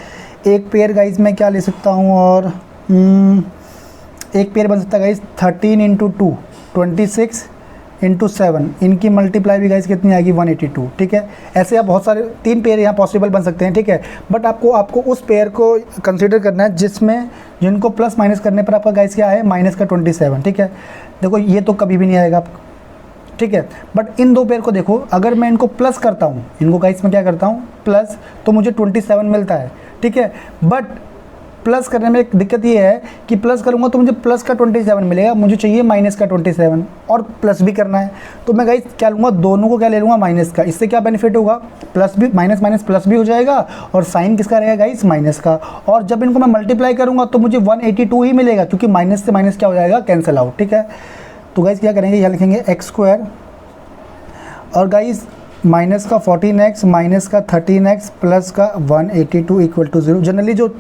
एक पेयर गाइस मैं क्या ले सकता हूँ, और एक पेयर बन सकता है गाइस 13 इंटू 2 26 इंटू 7, इनकी मल्टीप्लाई भी गाइस कितनी आएगी, 182। ठीक है, ऐसे आप बहुत सारे 3 पेयर यहाँ पॉसिबल बन सकते हैं। ठीक है, बट आपको उस पेयर को कंसीडर करना है जिनको प्लस माइनस करने पर आपका गाइस क्या है, माइनस का 27। ठीक है, देखो ये तो कभी भी नहीं आएगा। ठीक है, बट इन 2 पेयर को देखो, अगर मैं इनको प्लस करता हूँ, इनको गाइस मैं क्या करता हूँ, प्लस, तो मुझे 27 मिलता है। ठीक है, बट प्लस करने में एक दिक्कत ये है कि प्लस करूँगा तो मुझे प्लस का 27 मिलेगा, मुझे चाहिए माइनस का 27, और प्लस भी करना है। तो मैं गाइस क्या लूँगा, दोनों को क्या ले लूँगा, माइनस का। इससे क्या बेनिफिट होगा, प्लस भी, माइनस माइनस प्लस भी हो जाएगा, और साइन किसका रहेगा गाइस, माइनस का। और जब इनको मैं मल्टीप्लाई करूँगा तो मुझे 182 ही मिलेगा, क्योंकि माइनस से माइनस क्या हो जाएगा, कैंसिल आउट। ठीक है, तो गाइस क्या करेंगे, यहाँ लिखेंगे एक्स स्क्वायर, और गाइस माइनस का 14x माइनस का 13x प्लस का 182 इक्वल टू 0। जनरली जो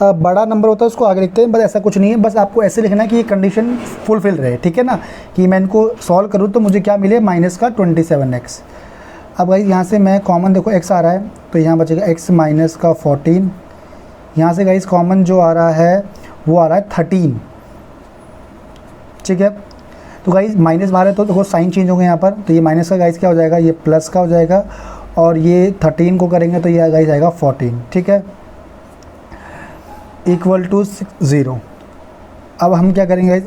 बड़ा नंबर होता है उसको आगे लिखते हैं, बस ऐसा कुछ नहीं है, बस आपको ऐसे लिखना है कि ये कंडीशन फुलफिल रहे। ठीक है ना, कि मैं इनको सॉल्व करूँ तो मुझे क्या मिले, माइनस का 27x। अब गाइस यहाँ से मैं कॉमन, देखो x आ रहा है तो यहाँ बचेगा x माइनस का 14, यहाँ से गाइस कॉमन जो आ रहा है वो आ रहा है 13। ठीक है, तो गाइस माइनस बाहर है तो देखो साइन चेंज होंगे यहाँ पर, तो ये माइनस का गाइस क्या हो जाएगा, ये प्लस का हो जाएगा, और ये 13 को करेंगे तो ये गाइस आएगा 14। ठीक है, इक्वल टू 0। अब हम क्या करेंगे गाइस,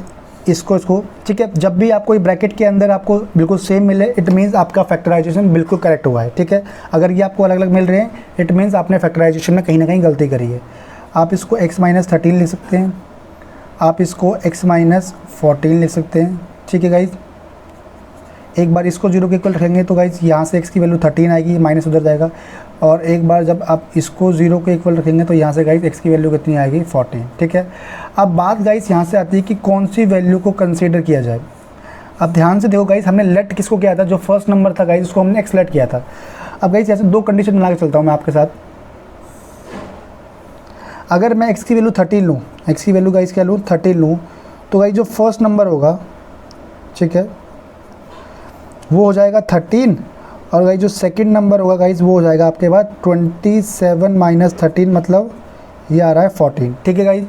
इसको ठीक है, जब भी आपको ब्रैकेट के अंदर आपको बिल्कुल सेम मिले, इट मीन्स आपका फैक्टराइजेशन बिल्कुल करेक्ट हुआ है। ठीक है, अगर ये आपको अलग अलग मिल रहे हैं, इट मीन्स आपने फैक्टराइजेशन में कहीं ना कहीं गलती करी है। आप इसको x माइनस 13 लिख सकते हैं, आप इसको x माइनस 14 लिख सकते हैं। ठीक है गाइज, एक बार इसको 0 के इक्वल रखेंगे तो गाइज यहाँ से x की वैल्यू 13 आएगी, माइनस उधर जाएगा, और एक बार जब आप इसको 0 के इक्वल रखेंगे तो यहाँ से गाइज x की वैल्यू कितनी आएगी, 14। ठीक है, अब बात गाइज यहाँ से आती है कि कौन सी वैल्यू को कंसीडर किया जाए। अब ध्यान से देखो गाइज, हमने लेट किसको किया था, जो फर्स्ट नंबर था गाइज उसको हमने x लेट किया था। अब गाइज ऐसे 2 कंडीशन बना के चलता हूँ मैं आपके साथ। अगर मैं x की वैल्यू 13 लूँ, x की वैल्यू गाइस क्या लूँ 13 लूँ, तो गाइस जो फर्स्ट नंबर होगा, ठीक है, वो हो जाएगा 13, और गाइस जो सेकंड नंबर होगा गाइस वो हो जाएगा आपके पास 27 माइनस 13, मतलब ये आ रहा है 14। ठीक है गाइस,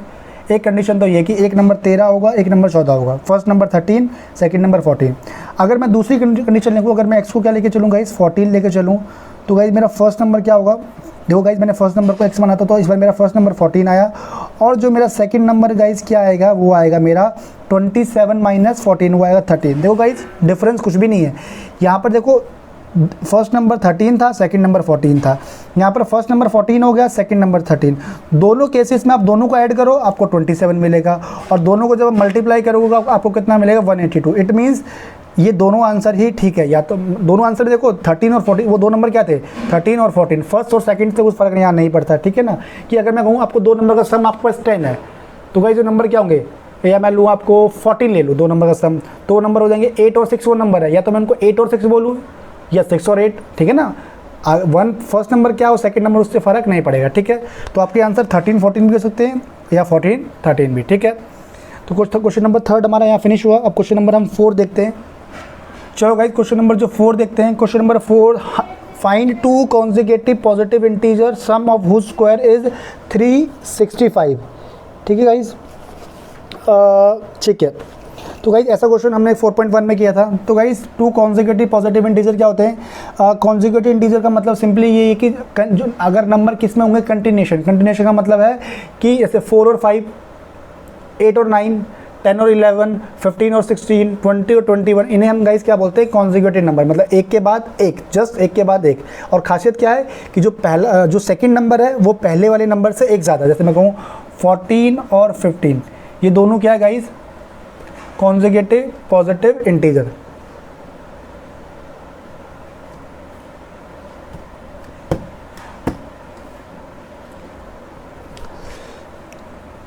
एक कंडीशन तो ये है कि एक नंबर 13 होगा, एक नंबर 14 होगा, फर्स्ट नंबर 13, सेकंड नंबर 14। अगर मैं दूसरी कंडीशन लिखूँ, अगर मैं x को क्या लेके चलूँ गाइस 14 लेके चलूँ, तो गाइस मेरा फर्स्ट नंबर क्या होगा, देखो गाइस मैंने फर्स्ट नंबर को x माना था, तो इस बार मेरा फर्स्ट नंबर 14 आया, और जो मेरा सेकंड नंबर गाइस क्या आएगा, वो आएगा मेरा 27 माइनस 14, वो आएगा 13। देखो गाइस डिफरेंस कुछ भी नहीं है, यहाँ पर देखो फर्स्ट नंबर 13 था, सेकंड नंबर 14 था, यहाँ पर फर्स्ट नंबर 14 हो गया, सेकंड नंबर 13। दोनों केसेस में आप दोनों को ऐड करो, आपको 27 मिलेगा, और दोनों को जब आप मल्टीप्लाई करोगे आपको कितना मिलेगा 182। इट मीन्स ये दोनों आंसर ही ठीक है, या तो दोनों आंसर देखो 13 और 14, वो दो नंबर क्या थे 13 और 14, फर्स्ट और सेकंड से कुछ फर्क यहाँ नहीं पड़ता। ठीक है ना, कि अगर मैं कहूँ आपको दो नंबर का सम आपके पास 10 है, तो भाई जो नंबर क्या होंगे, या मैं लूँ आपको 14 ले लूँ, दो नंबर का सम, तो नंबर हो जाएंगे 8 और 6 वो नंबर है, या तो मैं उनको 8 और 6 बोलूँ या 6 और 8। ठीक है ना, वन फर्स्ट नंबर क्या हो सेकंड नंबर उससे फ़र्क नहीं पड़ेगा। ठीक है, तो आपके आंसर 13 14 भी हो सकते हैं या 14 13 भी। ठीक है, तो क्वेश्चन नंबर 3 हमारा यहाँ फिनिश हुआ। अब क्वेश्चन नंबर हम 4 देखते हैं। चलो गाइस क्वेश्चन नंबर जो 4 देखते हैं। Question number 4, find two consecutive positive integer sum of whose square is 365। ठीक है गाइस, ठीक है, तो गाइस ऐसा क्वेश्चन हमने 4.1 में किया था। तो guys to consecutive positive integer क्या होते हैं, कॉन्जिक्यूटिव इंटीजर का मतलब सिंपली ये है कि जो अगर नंबर किस में होंगे कंटिन्यूशन का मतलब है कि जैसे 4 और 5, 8 और 9, 10 और 11, 15 और 16, 20 और 21, इन्हें हम गाइस क्या बोलते हैं कॉन्जिक्यूटिव नंबर, मतलब एक के बाद एक, जस्ट एक के बाद एक। और खासियत क्या है कि जो सेकंड नंबर है वो पहले वाले नंबर से एक ज़्यादा, जैसे मैं कहूँ 14 और 15, ये दोनों क्या है गाइस कॉन्जिक्यूटिव पॉजिटिव इंटीजर।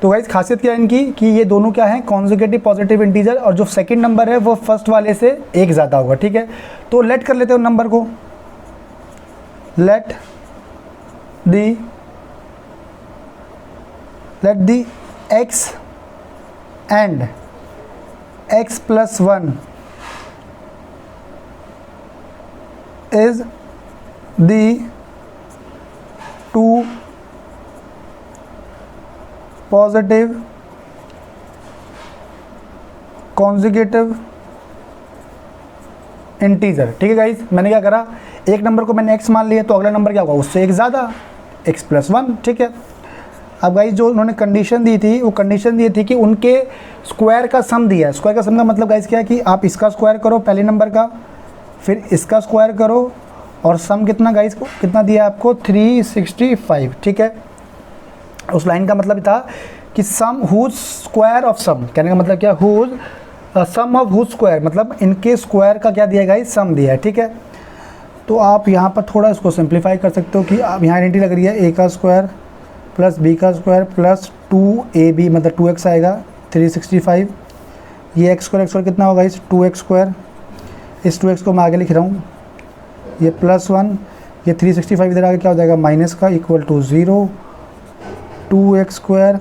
तो गाइस खासियत क्या है इनकी कि ये दोनों क्या है कॉन्जिक्यूटिव पॉजिटिव इंटीजर, और जो सेकंड नंबर है वो फर्स्ट वाले से एक ज़्यादा होगा। ठीक है, तो लेट कर लेते हैं उन नंबर को, let the x and x plus 1 is the two positive consecutive integer. ठीक है गाइज, मैंने क्या करा, एक नंबर को मैंने x मान लिया, तो अगला नंबर क्या होगा उससे एक ज़्यादा, x plus 1। ठीक है, अब गाइस जो उन्होंने कंडीशन दी थी वो कंडीशन दी थी कि उनके स्क्वायर का सम दिया है। स्क्वायर का सम का मतलब गाइस क्या है कि आप इसका स्क्वायर करो पहले नंबर का, फिर इसका स्क्वायर करो, और सम कितना गाइस को कितना दिया है आपको 365। ठीक है, उस लाइन का मतलब था कि sum whose square of sum, कहने का मतलब क्या whose sum of whose square, मतलब इनके स्क्वायर का क्या दिया है गाइस सम दिया है। ठीक है, तो आप यहाँ पर थोड़ा इसको सिंप्लीफाई कर सकते हो कि आप यहाँ आइडेंटिटी लग रही है a का स्क्वायर प्लस b का स्क्वायर प्लस 2ab, मतलब 2x आएगा 365, ये x स्क्वायर कितना होगा इस 2x स्क्वायर, इस 2x को मैं आगे लिख रहा हूँ, ये +1, ये 365 इधर आगे क्या हो जाएगा माइनस का equal to 0, 2x square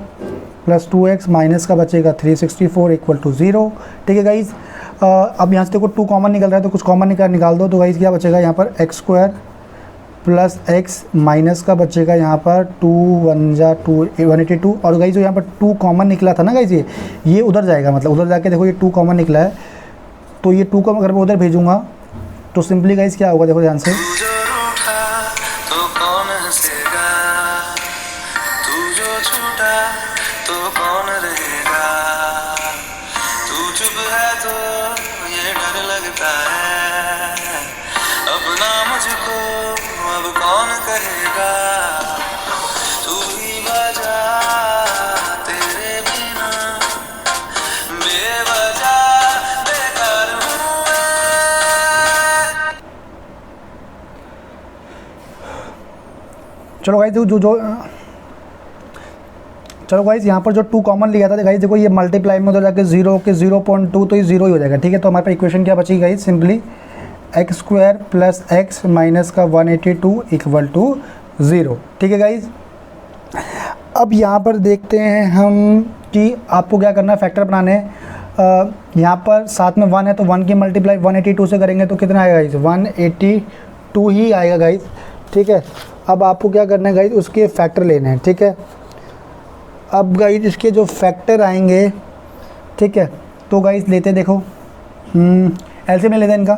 plus 2x minus का बचेगा 364 इक्वल टू 0। ठीक है गाइज, अब यहाँ से देखो 2 कॉमन निकल रहा है, तो कुछ कॉमन निकाल दो, तो गाइज क्या बचेगा यहाँ पर x square plus x minus का बचेगा यहाँ पर 2 1 जा 2 182, और गाइज जो यहाँ पर 2 कॉमन निकला था ना गाइज ये उधर जाएगा, मतलब उधर जाके देखो ये 2 कॉमन निकला है, तो ये 2 को अगर मैं उधर भेजूँगा तो सिंपली गाइज क्या होगा, देखो ध्यान से, अपना मुझको अब कौन करेगा, तू ही बजा तेरे बिना बेवजह बेकार हूँ मैं। चलो गाइज चलो गाइज यहाँ पर जो 2 कॉमन लिया था गाइज देखो ये मल्टीप्लाई में उधर जाके 0 के 0.2, तो ये 0 ही हो जाएगा। ठीक है, तो हमारे पास इक्वेशन क्या बची guys simply x square plus x minus का 182 इक्वल टू 0। ठीक है गाइज, अब यहाँ पर देखते हैं हम कि आपको क्या करना है, फैक्टर बनाने हैं। यहाँ पर साथ में 1 है तो 1 की मल्टीप्लाई 182 से करेंगे तो कितना आएगा गाइस, 182 ही आएगा गाइस, ठीक है। अब आपको क्या करना है गाइस, उसके फैक्टर लेने हैं, ठीक है। अब गाइस इसके जो फैक्टर आएंगे, ठीक है, तो गाइस लेते देखो एलसीएम में लेते हैं इनका।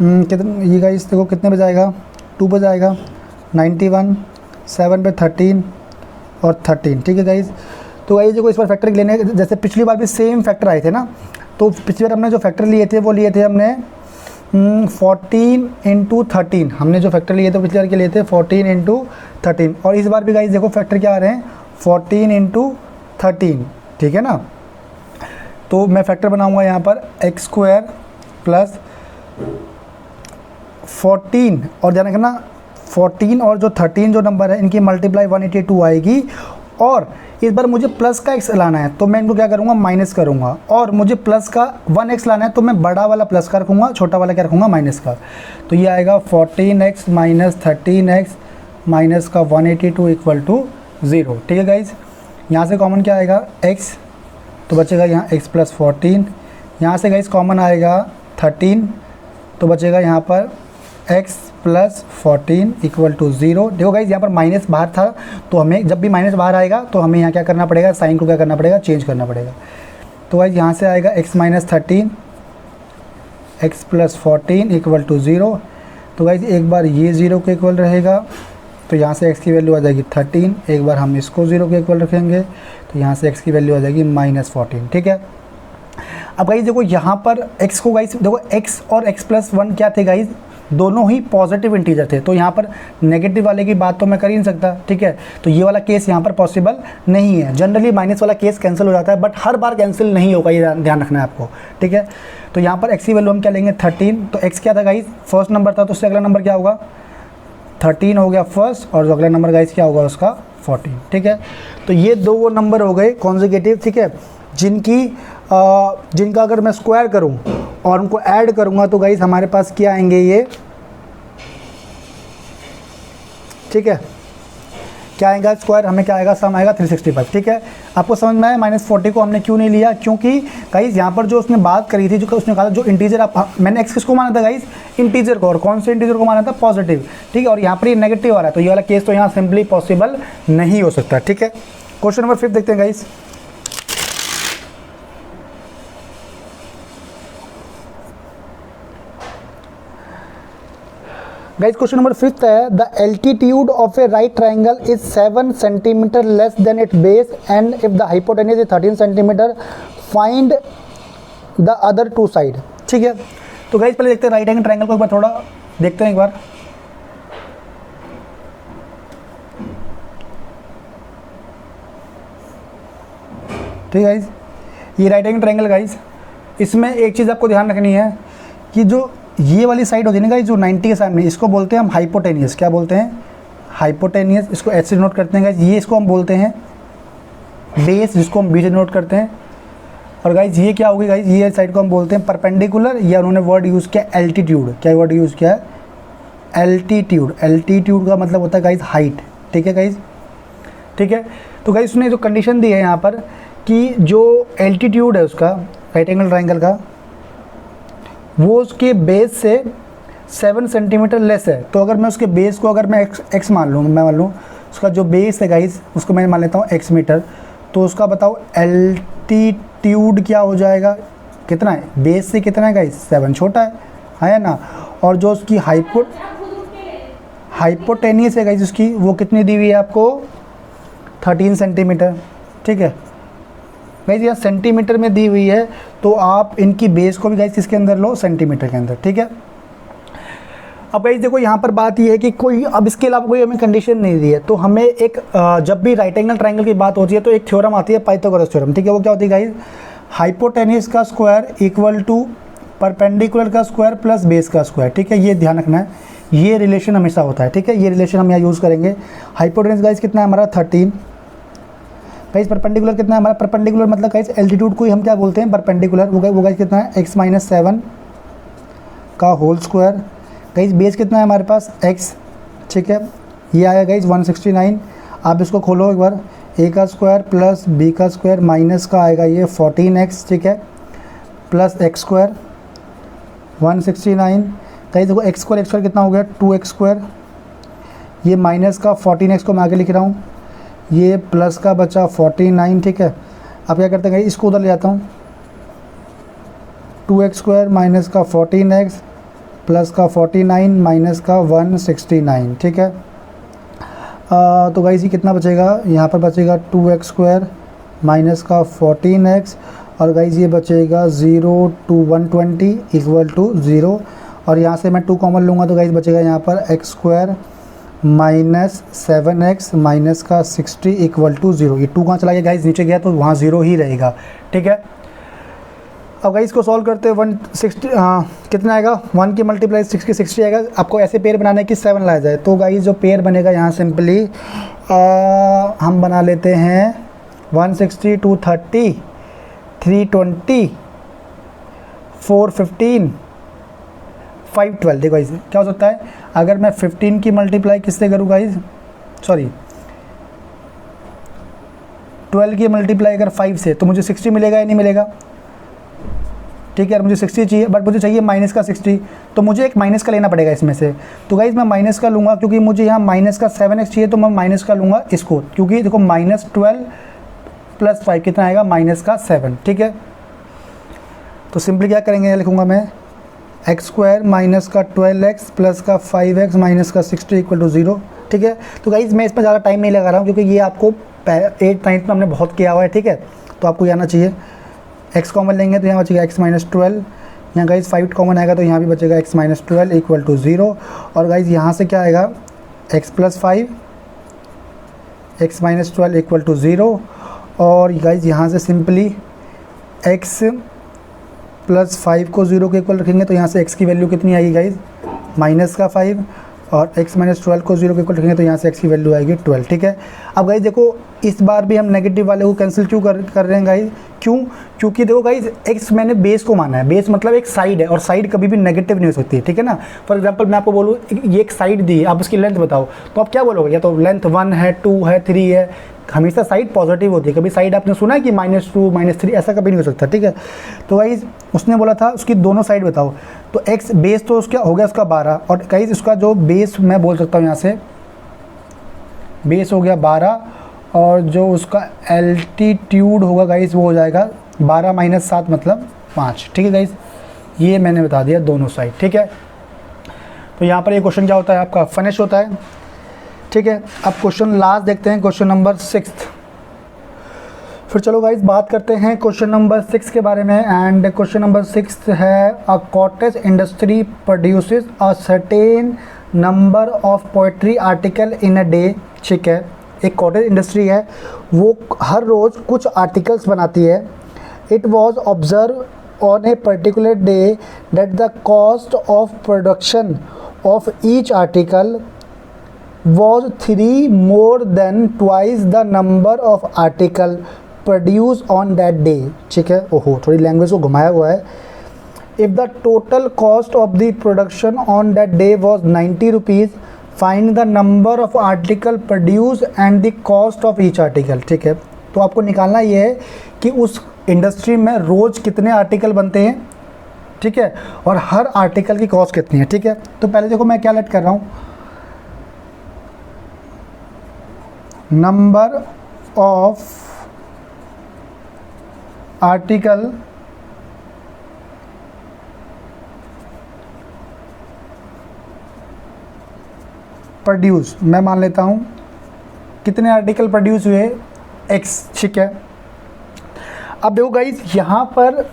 कितने ये गाइस देखो कितने पे जाएगा, 2 पे जाएगा, 91, 7 पे 13 और 13, ठीक है गाइस। तो गाइस देखो इस बार फैक्टर लेने, जैसे पिछली बार भी सेम फैक्टर आए थे ना, तो पिछली बार हमने जो फैक्टर लिए थे वो लिए थे हमने 14 × 13, हमने जो फैक्टर लिए थे पिछली बार के लिए थे 14 × 13, और इस बार भी गाइस देखो फैक्टर क्या आ रहे हैं 14 × 13, ठीक है ना। तो मैं फैक्टर बनाऊंगा यहाँ पर x² प्लस 14, और ध्यान रखना 14 और जो 13 जो नंबर है इनकी मल्टीप्लाई 182 आएगी, और इस बार मुझे प्लस का x लाना है तो मैं इनको क्या करूँगा, माइनस करूँगा, और मुझे प्लस का 1x लाना है तो मैं बड़ा वाला प्लस का रखूँगा, छोटा वाला क्या रखूँगा, माइनस का। तो ये आएगा 14x माइनस 13x माइनस का 182 इक्वल टू 0, ठीक है गाइज। यहाँ से कॉमन क्या आएगा x, तो बचेगा यहाँ x प्लस 14, यहाँ से गाइज कॉमन आएगा 13, तो बचेगा यहाँ पर x प्लस 14 इक्वल टू 0। देखो गाइज यहाँ पर माइनस बाहर था, तो हमें जब भी माइनस बाहर आएगा तो हमें यहाँ क्या करना पड़ेगा, साइन को क्या करना पड़ेगा, चेंज करना पड़ेगा। तो गाइज यहाँ से आएगा x minus 13 x plus 14 equal to 0। तो गाइज एक बार ये 0 के इक्वल रहेगा, तो यहाँ से x की वैल्यू आ जाएगी 13, एक बार हम इसको 0 के इक्वल रखेंगे तो यहाँ से x की वैल्यू आ जाएगी माइनस 14, ठीक है। अब गाइज देखो यहाँ पर x को गाइज देखो x और x प्लस 1 क्या थे गाइज, दोनों ही पॉजिटिव इंटीजर थे, तो यहाँ पर नेगेटिव वाले की बात तो मैं कर ही नहीं सकता, ठीक है। तो ये वाला केस यहाँ पर पॉसिबल नहीं है। जनरली माइनस वाला केस कैंसिल हो जाता है, बट हर बार कैंसिल नहीं होगा, ये ध्यान रखना है आपको, ठीक है। तो यहाँ पर x की वैल्यू हम क्या लेंगे 13, तो x क्या था गाइज, फर्स्ट नंबर था, तो उससे अगला नंबर क्या होगा 13 हो गया फर्स्ट, और जो अगला नंबर गाइज क्या होगा उसका 14, ठीक है। तो ये दो वो नंबर हो गए कॉन्जिक्यूटिव, ठीक है, जिनका अगर मैं स्क्वायर करूं और उनको ऐड करूंगा तो गाइस हमारे पास क्या आएंगे ये, ठीक है, क्या आएगा स्क्वायर, हमें क्या आएगा, सम आएगा 365, ठीक है। आपको समझ में आया -40 को हमने क्यों नहीं लिया, क्योंकि गाइस यहाँ पर जो उसने बात करी थी, जो उसने कहा था जो इंटीजर मैंने x किसको माना था गाइस, इंटीजर को, और कौन से इंटीजर को माना था, पॉजिटिव, ठीक है, और यहाँ पर ये नेगेटिव आ रहा है, तो ये वाला केस तो यहाँ सिंपली पॉसिबल नहीं हो सकता, ठीक है। क्वेश्चन नंबर 5 देखते हैं गाइस। गाइस क्वेश्चन नंबर 5 है, the altitude of a right triangle is 7 centimetre less than it base and if the hypotenuse is 13 centimetre, find the other two side, ठीक है। तो गाइस पहले देखते हैं राइट एंगल ट्राइंगल को एक बार थोड़ा देखते हैं एक बार। ठीक है गाइस, ये राइट एंगल ट्राइंगल गाइस, इसमें एक चीज़ आपको ध्यान रखनी है कि जो ये वाली साइड होती है ना गाइस, जो 90 के सामने, इसको बोलते हैं हम हाइपोटेनियस, क्या बोलते हैं, हाइपोटेनियस, इसको एच से नोट करते हैं गाइस। ये इसको हम बोलते हैं बेस, जिसको हम बी से नोट करते हैं। और गाइस ये क्या होगी गाइस, ये साइड को हम बोलते हैं परपेंडिकुलर, या उन्होंने वर्ड यूज़ किया एल्टीट्यूड, क्या वर्ड यूज़ किया है, एल्टीट्यूड। एल्टीट्यूड का मतलब होता है गाइस हाइट, ठीक है गाइस, ठीक है। तो गाइस उसने जो कंडीशन दी है यहाँ पर कि जो एल्टीट्यूड है उसका राइट एंगल ट्राइंगल का, वो उसके बेस से 7 सेंटीमीटर लेस है। तो अगर मैं उसके बेस को अगर मैं x मान लूँ, मैं मान लूँ उसका जो बेस है गाइस, उसको मैं मान लेता हूँ x मीटर, तो उसका बताओ एल्टीट्यूड क्या हो जाएगा, कितना है, बेस से कितना है गाइस, 7, छोटा है ना। और जो उसकी हाइपोटेनियस है गाइस उसकी, वो कितनी दी हुई है आपको, 13 सेंटीमीटर, ठीक है गाइस, यहाँ सेंटीमीटर में दी हुई है, तो आप इनकी बेस को भी गाइस किसके अंदर लो, सेंटीमीटर के अंदर, ठीक है। अब गाइस देखो यहाँ पर बात ये है कि कोई, अब इसके अलावा कोई हमें कंडीशन नहीं दी है, तो हमें एक जब भी राइट एंगल ट्राइंगल की बात होती है तो एक थ्योरम आती है पाइथागोरस थ्योरम, ठीक है। वो क्या होती है गाइस, हाइपोटेनियस का स्क्वायर इक्वल टू परपेंडिकुलर का स्क्वायर प्लस बेस का स्क्वायर, ठीक है, ये ध्यान रखना है, ये रिलेशन हमेशा होता है, ठीक है। ये रिलेशन हम यहाँ यूज़ करेंगे। हाइपोटेनियस गाइस कितना है हमारा 13, गाइस परपेंडिकुलर कितना है हमारा, परपेंडिकुलर मतलब गाइस एल्टीट्यूड को ही हम क्या बोलते हैं, परपेंडिकुलर, वो गाइस कितना है, x - 7 का होल स्क्वायर गाइस बेस कितना है हमारे पास x, ठीक है, ये आया गाइस 169। आप इसको खोलो एक बार, a का स्क्वायर प्लस b का स्क्वायर माइनस का आएगा ये 14x, ठीक है, प्लस x स्क्वायर 169। गाइस देखो x स्क्वायर कितना हो गया 2x स्क्वायर, ये माइनस का 14x को मैं आगे लिख रहा हूँ, ये प्लस का बचा 49, ठीक है। अब क्या करते हैं गाइस, इसको उधर ले जाता हूँ, 2x स्क्वायर माइनस का 14x प्लस का 49 माइनस का 169, ठीक है। तो गाइस ये कितना बचेगा, यहाँ पर बचेगा 2x स्क्वायर माइनस का 14x, और गाइस ये बचेगा 0 to 120 इक्वल टू 0, और यहाँ से मैं 2 कॉमन लूँगा तो गाइस बचेगा यहाँ पर x square minus 7x minus का 60 इक्वल टू 0। ये 2 कहाँ चला गया गाइस, नीचे गया तो वहाँ 0 ही रहेगा, ठीक है। अब गाइस इसको सॉल्व करते हैं 160 कितना आएगा, 1 की मल्टीप्लाई 6 की 60 आएगा। आपको ऐसे पेयर बनाने की 7 लाया जाए तो गाइस जो पेयर बनेगा यहाँ सिंपली हम बना लेते हैं 160 230 320 415 512। देखो गाइस क्या हो सकता है, अगर मैं 15 की मल्टीप्लाई किससे करूँ गाइस, सॉरी 12 की मल्टीप्लाई अगर 5 से तो मुझे 60 मिलेगा या नहीं मिलेगा, ठीक है। मुझे 60 चाहिए बट मुझे चाहिए माइनस का 60, तो मुझे एक माइनस का लेना पड़ेगा इसमें से। तो गाइस मैं माइनस का लूँगा क्योंकि मुझे यहाँ माइनस का 7x चाहिए, तो मैं माइनस का लूँगा इसको, क्योंकि देखो -12 प्लस 5 कितना आएगा -7, ठीक है। तो सिंपली क्या करेंगे, लिखूँगा मैं x स्क्वायर माइनस का 12x प्लस का 5x माइनस का 60 इक्वल टू 0, ठीक है। तो गाइस मैं इसमें ज़्यादा टाइम नहीं लगा रहा हूँ क्योंकि ये आपको 8th 9th में हमने बहुत किया हुआ है, ठीक है। तो आपको आना चाहिए, x कॉमन लेंगे तो यहाँ बचेगा x माइनस 12, यहाँ गाइस 5 कॉमन आएगा तो यहाँ भी बचेगा x माइनस 12 इक्वल टू 0, और गाइस यहाँ से क्या आएगा x plus 5 x minus 12 equal to 0, और गाइस यहाँ से सिंपली x प्लस 5 को 0 के इक्वल रखेंगे तो यहाँ से x की वैल्यू कितनी आएगी गाइस, माइनस का 5, और x माइनस 12 को 0 के इक्वल रखेंगे तो यहाँ से x की वैल्यू आएगी 12, ठीक है। अब गाइस देखो इस बार भी हम नेगेटिव वाले को कैंसिल क्यों कर रहे हैं गाइस, क्यों, क्योंकि देखो गाइस x मैंने बेस को माना है, बेस मतलब एक साइड है और साइड कभी भी नेगेटिव नहीं हो सकती है, ठीक है ना। फॉर एग्जांपल मैं आपको बोलूँ ये एक साइड दी है, आप उसकी लेंथ बताओ तो आप क्या बोलोगे, या तो लेंथ 1 है 2 है 3 है, हमेशा साइड पॉजिटिव होती है, कभी साइड आपने सुना है कि -2 -3 ऐसा कभी नहीं हो सकता, ठीक है। तो गाइस उसने बोला था उसकी दोनों साइड बताओ, तो x बेस तो उसका हो गया उसका 12, और गाइस उसका जो बेस मैं बोल सकता हूँ यहाँ से बेस हो गया 12, और जो उसका एल्टीट्यूड होगा गाइस वो हो जाएगा 12 माइनस 7 मतलब 5, ठीक है गाइस। ये मैंने बता दिया दोनों साइड, ठीक है। तो यहाँ पर ये क्वेश्चन क्या होता है आपका फिनिश होता है, ठीक है। अब क्वेश्चन लास्ट देखते हैं, क्वेश्चन नंबर 6। फिर चलो गाइस बात करते हैं क्वेश्चन नंबर 6 के बारे में, एंड क्वेश्चन नंबर 6 है a cottage industry produces a certain number of poetry article in a day, ठीक है। एक कॉटेज इंडस्ट्री है, वो हर रोज़ कुछ आर्टिकल्स बनाती है। It was observe on a particular day that the cost of production of each article was 3 more than twice the number of article produced on that day, ठीक है। ओहो थोड़ी लैंग्वेज को घुमाया हुआ है। If the total cost of the production on that day was 90 rupees, find the number of article produced and the cost of each article, ठीक है। तो आपको निकालना ये है कि उस इंडस्ट्री में रोज़ कितने आर्टिकल बनते हैं, ठीक है, और हर आर्टिकल की कॉस्ट कितनी है, ठीक है। तो पहले देखो मैं क्या लेट कर रहा हूँ, नंबर ऑफ आर्टिकल प्रोड्यूस, मैं मान लेता हूँ कितने आर्टिकल प्रोड्यूस हुए x, ठीक है। अब देखो गाइस यहाँ पर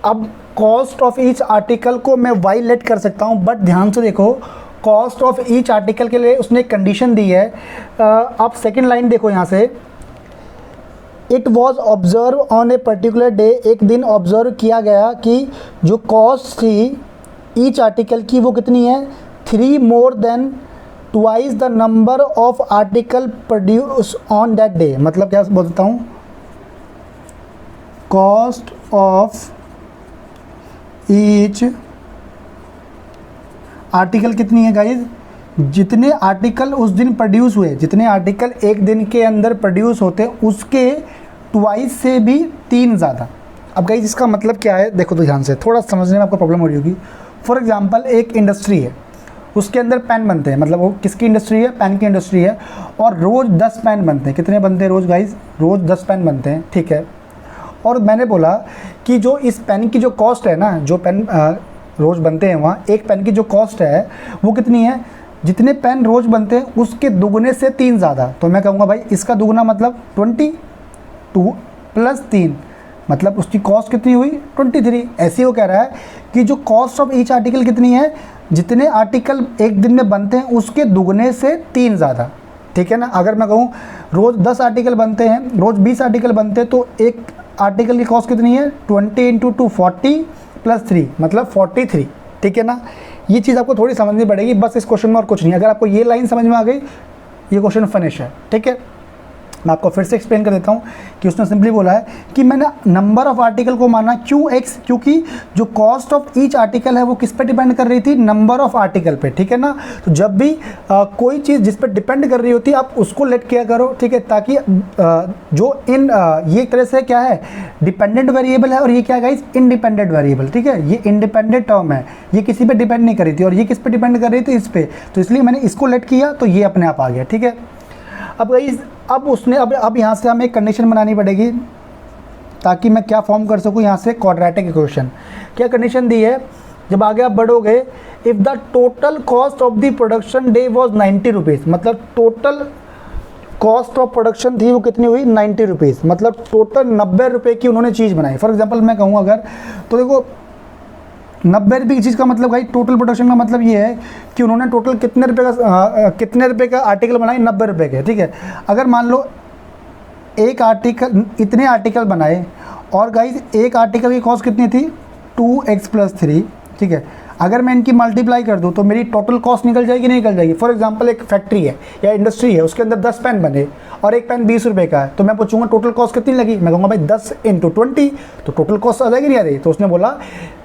अब कॉस्ट ऑफ ईच आर्टिकल को मैं y लेट कर सकता हूँ, बट ध्यान से देखो कॉस्ट ऑफ ईच आर्टिकल के लिए उसने एक कंडीशन दी है। आप सेकंड लाइन देखो यहाँ से, it was observe on a particular day, एक दिन ऑब्जर्व किया गया कि जो कॉस्ट थी ईच आर्टिकल की वो कितनी है, 3 more than twice the number of article produce on that day. मतलब क्या बोल सकता हूँ, कॉस्ट ऑफ ईच आर्टिकल कितनी है गाइज, जितने आर्टिकल उस दिन प्रोड्यूस हुए, जितने आर्टिकल एक दिन के अंदर प्रोड्यूस होते हैं उसके ट्वाइस से भी 3 ज़्यादा। अब गाइज इसका मतलब क्या है, देखो तो ध्यान से, थोड़ा समझने में आपको प्रॉब्लम हो रही होगी। फॉर एग्जांपल एक इंडस्ट्री है, उसके अंदर पेन बनते हैं, मतलब वो किसकी इंडस्ट्री है, पेन की इंडस्ट्री है, और रोज़ 10 पेन बनते हैं। कितने बनते हैं रोज़ गाइज, रोज़ 10 पेन बनते हैं, ठीक है। और मैंने बोला कि जो इस पेन की जो कॉस्ट है ना, जो पेन रोज़ बनते हैं वहाँ, एक पेन की जो कॉस्ट है वो कितनी है, जितने पेन रोज़ बनते हैं उसके दुगने से 3 ज़्यादा। तो मैं कहूँगा भाई इसका दुगना मतलब 22 प्लस 3, मतलब उसकी कॉस्ट कितनी हुई 23। ऐसे वो कह रहा है कि जो कॉस्ट ऑफ ईच आर्टिकल कितनी है, जितने आर्टिकल एक दिन में बनते हैं उसके दुगने से 3 ज़्यादा, ठीक है ना। अगर मैं कहूँ रोज़ 10 आर्टिकल बनते हैं, रोज़ 20 आर्टिकल बनते हैं, तो एक आर्टिकल की कॉस्ट कितनी है 20 × 2 40 प्लस 3 मतलब 43, ठीक है ना। ये चीज़ आपको थोड़ी समझनी पड़ेगी बस इस क्वेश्चन में, और कुछ नहीं। अगर आपको ये लाइन समझ में आ गई, ये क्वेश्चन फिनिश है, ठीक है। मैं आपको फिर से एक्सप्लेन कर देता हूँ कि उसने सिंपली बोला है कि मैंने नंबर ऑफ आर्टिकल को माना क्यों x, क्योंकि जो कॉस्ट ऑफ ईच आर्टिकल है वो किस पे डिपेंड कर रही थी, नंबर ऑफ आर्टिकल पे, ठीक है ना। तो जब भी कोई चीज़ जिस पे डिपेंड कर रही होती है आप उसको लेट किया करो, ठीक है, ताकि जो ये एक तरह से क्या है, डिपेंडेंट वेरिएबल है, और ये क्या है गाइस, इंडिपेंडेंट वेरिएबल, ठीक है। ये इंडिपेंडेंट टर्म है, ये किसी पे डिपेंड नहीं कर रही थी, और ये किस पे डिपेंड कर रही थी, इस पे, तो इसलिए मैंने इसको लेट किया तो ये अपने आप आ गया, ठीक है। अब गाइस अब उसने अब यहाँ से हमें एक कंडीशन बनानी पड़ेगी ताकि मैं क्या फॉर्म कर सकूँ यहाँ से क्वाड्रेटिक इक्वेशन। क्या कंडीशन दी है, जब आगे आप बढ़ोगे, if the total cost of the production day was 90 rupees, मतलब टोटल कॉस्ट ऑफ प्रोडक्शन थी वो कितनी हुई 90 रुपीज़, मतलब टोटल 90 रुपये की उन्होंने चीज़ बनाई। फॉर एग्जाम्पल मैं कहूँ अगर, तो देखो 90 रुपये की चीज़ का मतलब भाई टोटल प्रोडक्शन का मतलब ये है कि उन्होंने टोटल कितने रुपए का आर्टिकल बनाए, 90 रुपये के, ठीक है। अगर मान लो एक आर्टिकल, इतने आर्टिकल बनाए, और गाइज एक आर्टिकल की कॉस्ट कितनी थी 2x + 3, ठीक है। अगर मैं इनकी मल्टीप्लाई कर दूँ तो मेरी टोटल कॉस्ट निकल जाएगी, नहीं निकल जाएगी। फॉर एग्जांपल एक फैक्ट्री है या इंडस्ट्री है, उसके अंदर 10 पेन बने और एक पेन 20 रुपये का है, तो मैं पूछूंगा टोटल कॉस्ट कितनी लगी, मैं कहूँगा भाई 10 × 20, तो टोटल कॉस्ट आ जाएगी, नहीं आ रही। तो उसने बोला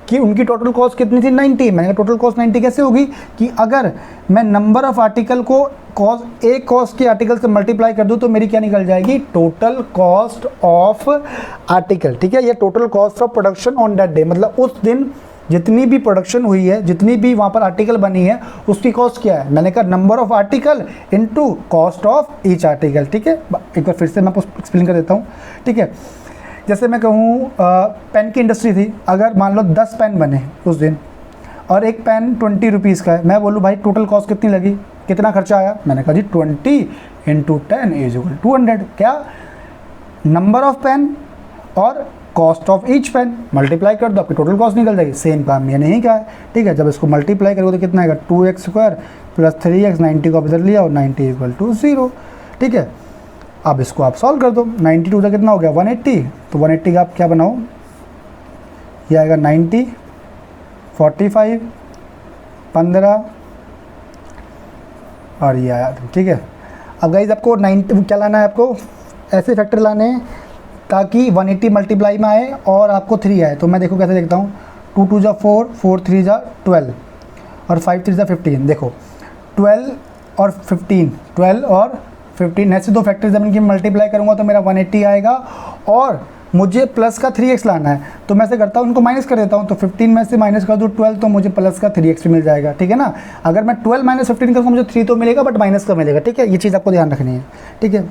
कि उनकी टोटल कॉस्ट कितनी थी 90। मैंने कहा टोटल कॉस्ट 90 कैसे होगी, कि अगर मैं नंबर ऑफ आर्टिकल को कॉस्ट, एक कॉस्ट के आर्टिकल से मल्टीप्लाई कर दूँ तो मेरी क्या निकल जाएगी, टोटल कॉस्ट ऑफ आर्टिकल, ठीक है। ये total cost of production on that day, मतलब उस दिन जितनी भी प्रोडक्शन हुई है, जितनी भी वहाँ पर आर्टिकल बनी है, उसकी कॉस्ट क्या है। मैंने कहा number of article into cost of each article, ठीक है। एक बार फिर से मैं आपको एक्सप्लेन कर देता हूँ, ठीक है। जैसे मैं कहूँ पेन की इंडस्ट्री थी, अगर मान लो 10 पेन बने उस दिन और एक पेन 20 रुपीज़ का है, मैं बोलूँ भाई टोटल कॉस्ट कितनी लगी, कितना खर्चा आया, मैंने कहा जी 20 × 10 = 200। क्या, नंबर ऑफ पेन और cost of each pen multiply कर दो, आपकी टोटल कॉस्ट निकल जाएगी। सेम काम ये नहीं कहा है, ठीक है। जब इसको मल्टीप्लाई करोगे तो कितना आएगा 2x² + 3x, 90 को इधर लिया और 90 = 0, ठीक है। अब इसको आप सॉल्व कर दो, 92 का कितना हो गया 180, तो 180 का आप क्या बनाओ, ये आएगा 90, 45, 15 और ये आया, ठीक है। अब गाइज आपको 90 क्या लाना है, आपको ऐसे फैक्टर लाने हैं ताकि 180 मल्टीप्लाई में आए और आपको 3 आए। तो मैं देखो कैसे देखता हूँ, 2 × 2 = 4, 4 × 3 = 12 और 5 × 3 = 15। देखो 12 और 15, 12 और 15 ऐसे दो फैक्टर्स जब इनकी मल्टीप्लाई करूँगा तो मेरा 180 आएगा, और मुझे प्लस का 3x लाना है। तो मैं ऐसे करता हूँ, उनको माइनस कर देता हूँ, तो 15 में से माइनस कर दूँ 12 तो मुझे प्लस का 3x मिल जाएगा, ठीक है ना। अगर मैं 12 - 15 करूँगा मुझे 3 तो मिलेगा बट माइनस का मिलेगा, ठीक है। ये चीज़ आपको ध्यान रखनी है, ठीक है।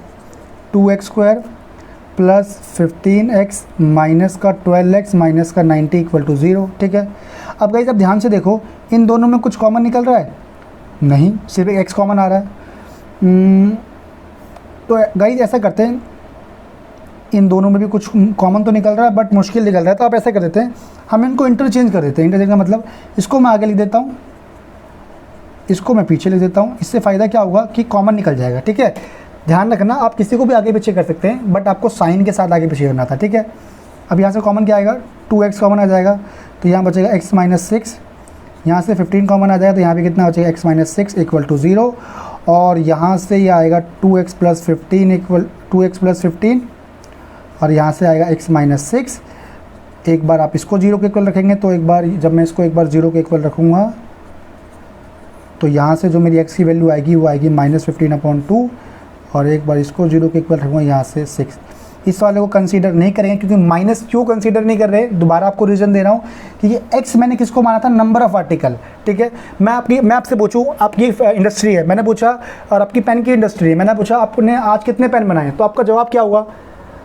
2x² + 15x माइनस का 12x माइनस का 90 = 0, ठीक है। अब गाइस अब ध्यान से देखो, इन दोनों में कुछ कॉमन निकल रहा है, नहीं, सिर्फ एक x कॉमन आ रहा है। तो गाइस ऐसा करते हैं, इन दोनों में भी कुछ कॉमन तो निकल रहा है बट मुश्किल निकल रहा है, तो आप ऐसा कर देते हैं, हम इनको इंटरचेंज कर देते हैं। इंटरचेंज का मतलब इसको मैं आगे लिख देता हूँ, इसको मैं पीछे लिख देता हूँ। इससे फ़ायदा क्या होगा कि कॉमन निकल जाएगा, ठीक है। ध्यान रखना, आप किसी को भी आगे पीछे कर सकते हैं बट आपको साइन के साथ आगे पीछे करना था, ठीक है। अब यहाँ से कॉमन क्या आएगा, 2x कॉमन आ जाएगा, तो यहाँ बचेगा x - 6, यहाँ से 15 कॉमन आ जाएगा तो यहाँ पे कितना बचेगा x - 6 = 0, और यहाँ से ये आएगा 2x + 15 2x + 15, और यहाँ से आएगा x - 6। एक बार आप इसको 0 के इक्वल रखेंगे तो एक बार जब मैं इसको एक बार 0 के इक्वल रखूँगा तो यहाँ से जो मेरी x की वैल्यू आएगी वो आएगी -15/2, और एक बार इसको 0 के इक्वल रखूँगा यहाँ से 6। इस वाले को कंसीडर नहीं करेंगे, क्योंकि माइनस क्यों कंसीडर नहीं कर रहे, दोबारा आपको रीज़न दे रहा हूँ कि ये x मैंने किसको माना था, नंबर ऑफ़ आर्टिकल। ठीक है, मैं आपसे पूछूँ, आपकी इंडस्ट्री है, मैंने पूछा, और आपकी पेन की इंडस्ट्री है, मैंने पूछा आपने आज कितने पेन बनाए, तो आपका जवाब क्या हुआ,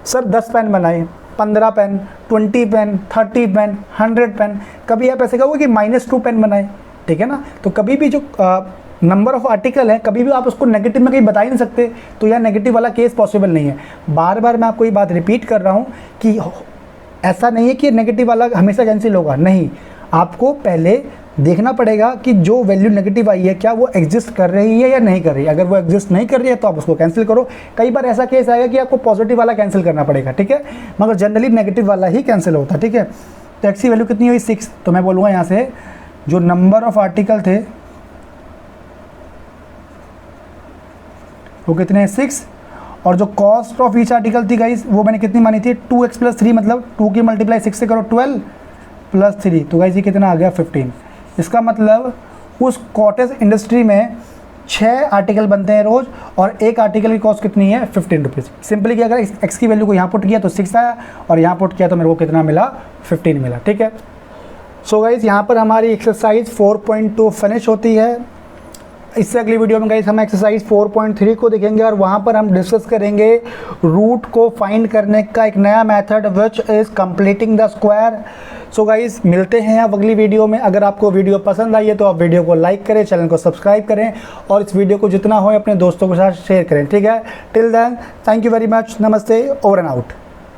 सर 10 पेन बनाए, 15 पेन, 20 पेन, 30 पेन, 100 पेन। कभी आप ऐसे कहोगे कि -2 पेन बनाए, ठीक है ना। तो कभी भी जो नंबर ऑफ़ आर्टिकल है, कभी भी आप उसको नेगेटिव में कहीं बता ही नहीं सकते, तो यह नेगेटिव वाला केस पॉसिबल नहीं है। बार बार मैं आपको ये बात रिपीट कर रहा हूँ कि ऐसा नहीं है कि नेगेटिव वाला हमेशा कैंसिल होगा, नहीं, आपको पहले देखना पड़ेगा कि जो वैल्यू नेगेटिव आई है क्या वो एग्जिस्ट कर रही है या नहीं कर रही है। अगर वो एग्जिस्ट नहीं कर रही है तो आप उसको कैंसिल करो। कई बार ऐसा केस आएगा कि आपको पॉजिटिव वाला कैंसिल करना पड़ेगा, ठीक है, मगर जनरली नेगेटिव वाला ही कैंसिल होता है। ठीक है, तो x की वैल्यू कितनी हुई 6, तो मैं बोलूँगा यहाँ से जो नंबर ऑफ़ आर्टिकल थे वो कितने हैं 6, और जो कॉस्ट ऑफ ईच आर्टिकल थी गाइस वो मैंने कितनी मानी थी 2x + 3, मतलब 2 की मल्टीप्लाई 6 से करो 12 + 3, तो गाइस ये कितना आ गया 15। इसका मतलब उस कॉटेज इंडस्ट्री में 6 आर्टिकल बनते हैं रोज़, और एक आर्टिकल की कॉस्ट कितनी है 15 रुपीज़। सिंपली कि अगर x की वैल्यू को यहाँ पुट किया तो 6 आया, और यहाँ पुट किया तो मेरे को कितना मिला 15 मिला। ठीक है, सो गाइस यहाँ पर हमारी एक्सरसाइज 4.2 फिनिश होती है। इससे अगली वीडियो में गाइस हम एक्सरसाइज 4.3 को देखेंगे, और वहाँ पर हम डिस्कस करेंगे रूट को फाइंड करने का एक नया method which is completing the square. So guys मिलते हैं अब अगली वीडियो में। अगर आपको वीडियो पसंद आई है तो आप वीडियो को लाइक करें, चैनल को सब्सक्राइब करें, और इस वीडियो को जितना हो अपने दोस्तों के साथ शेयर करें। ठीक है, till then thank you very much, नमस्ते, ओवर एंड आउट।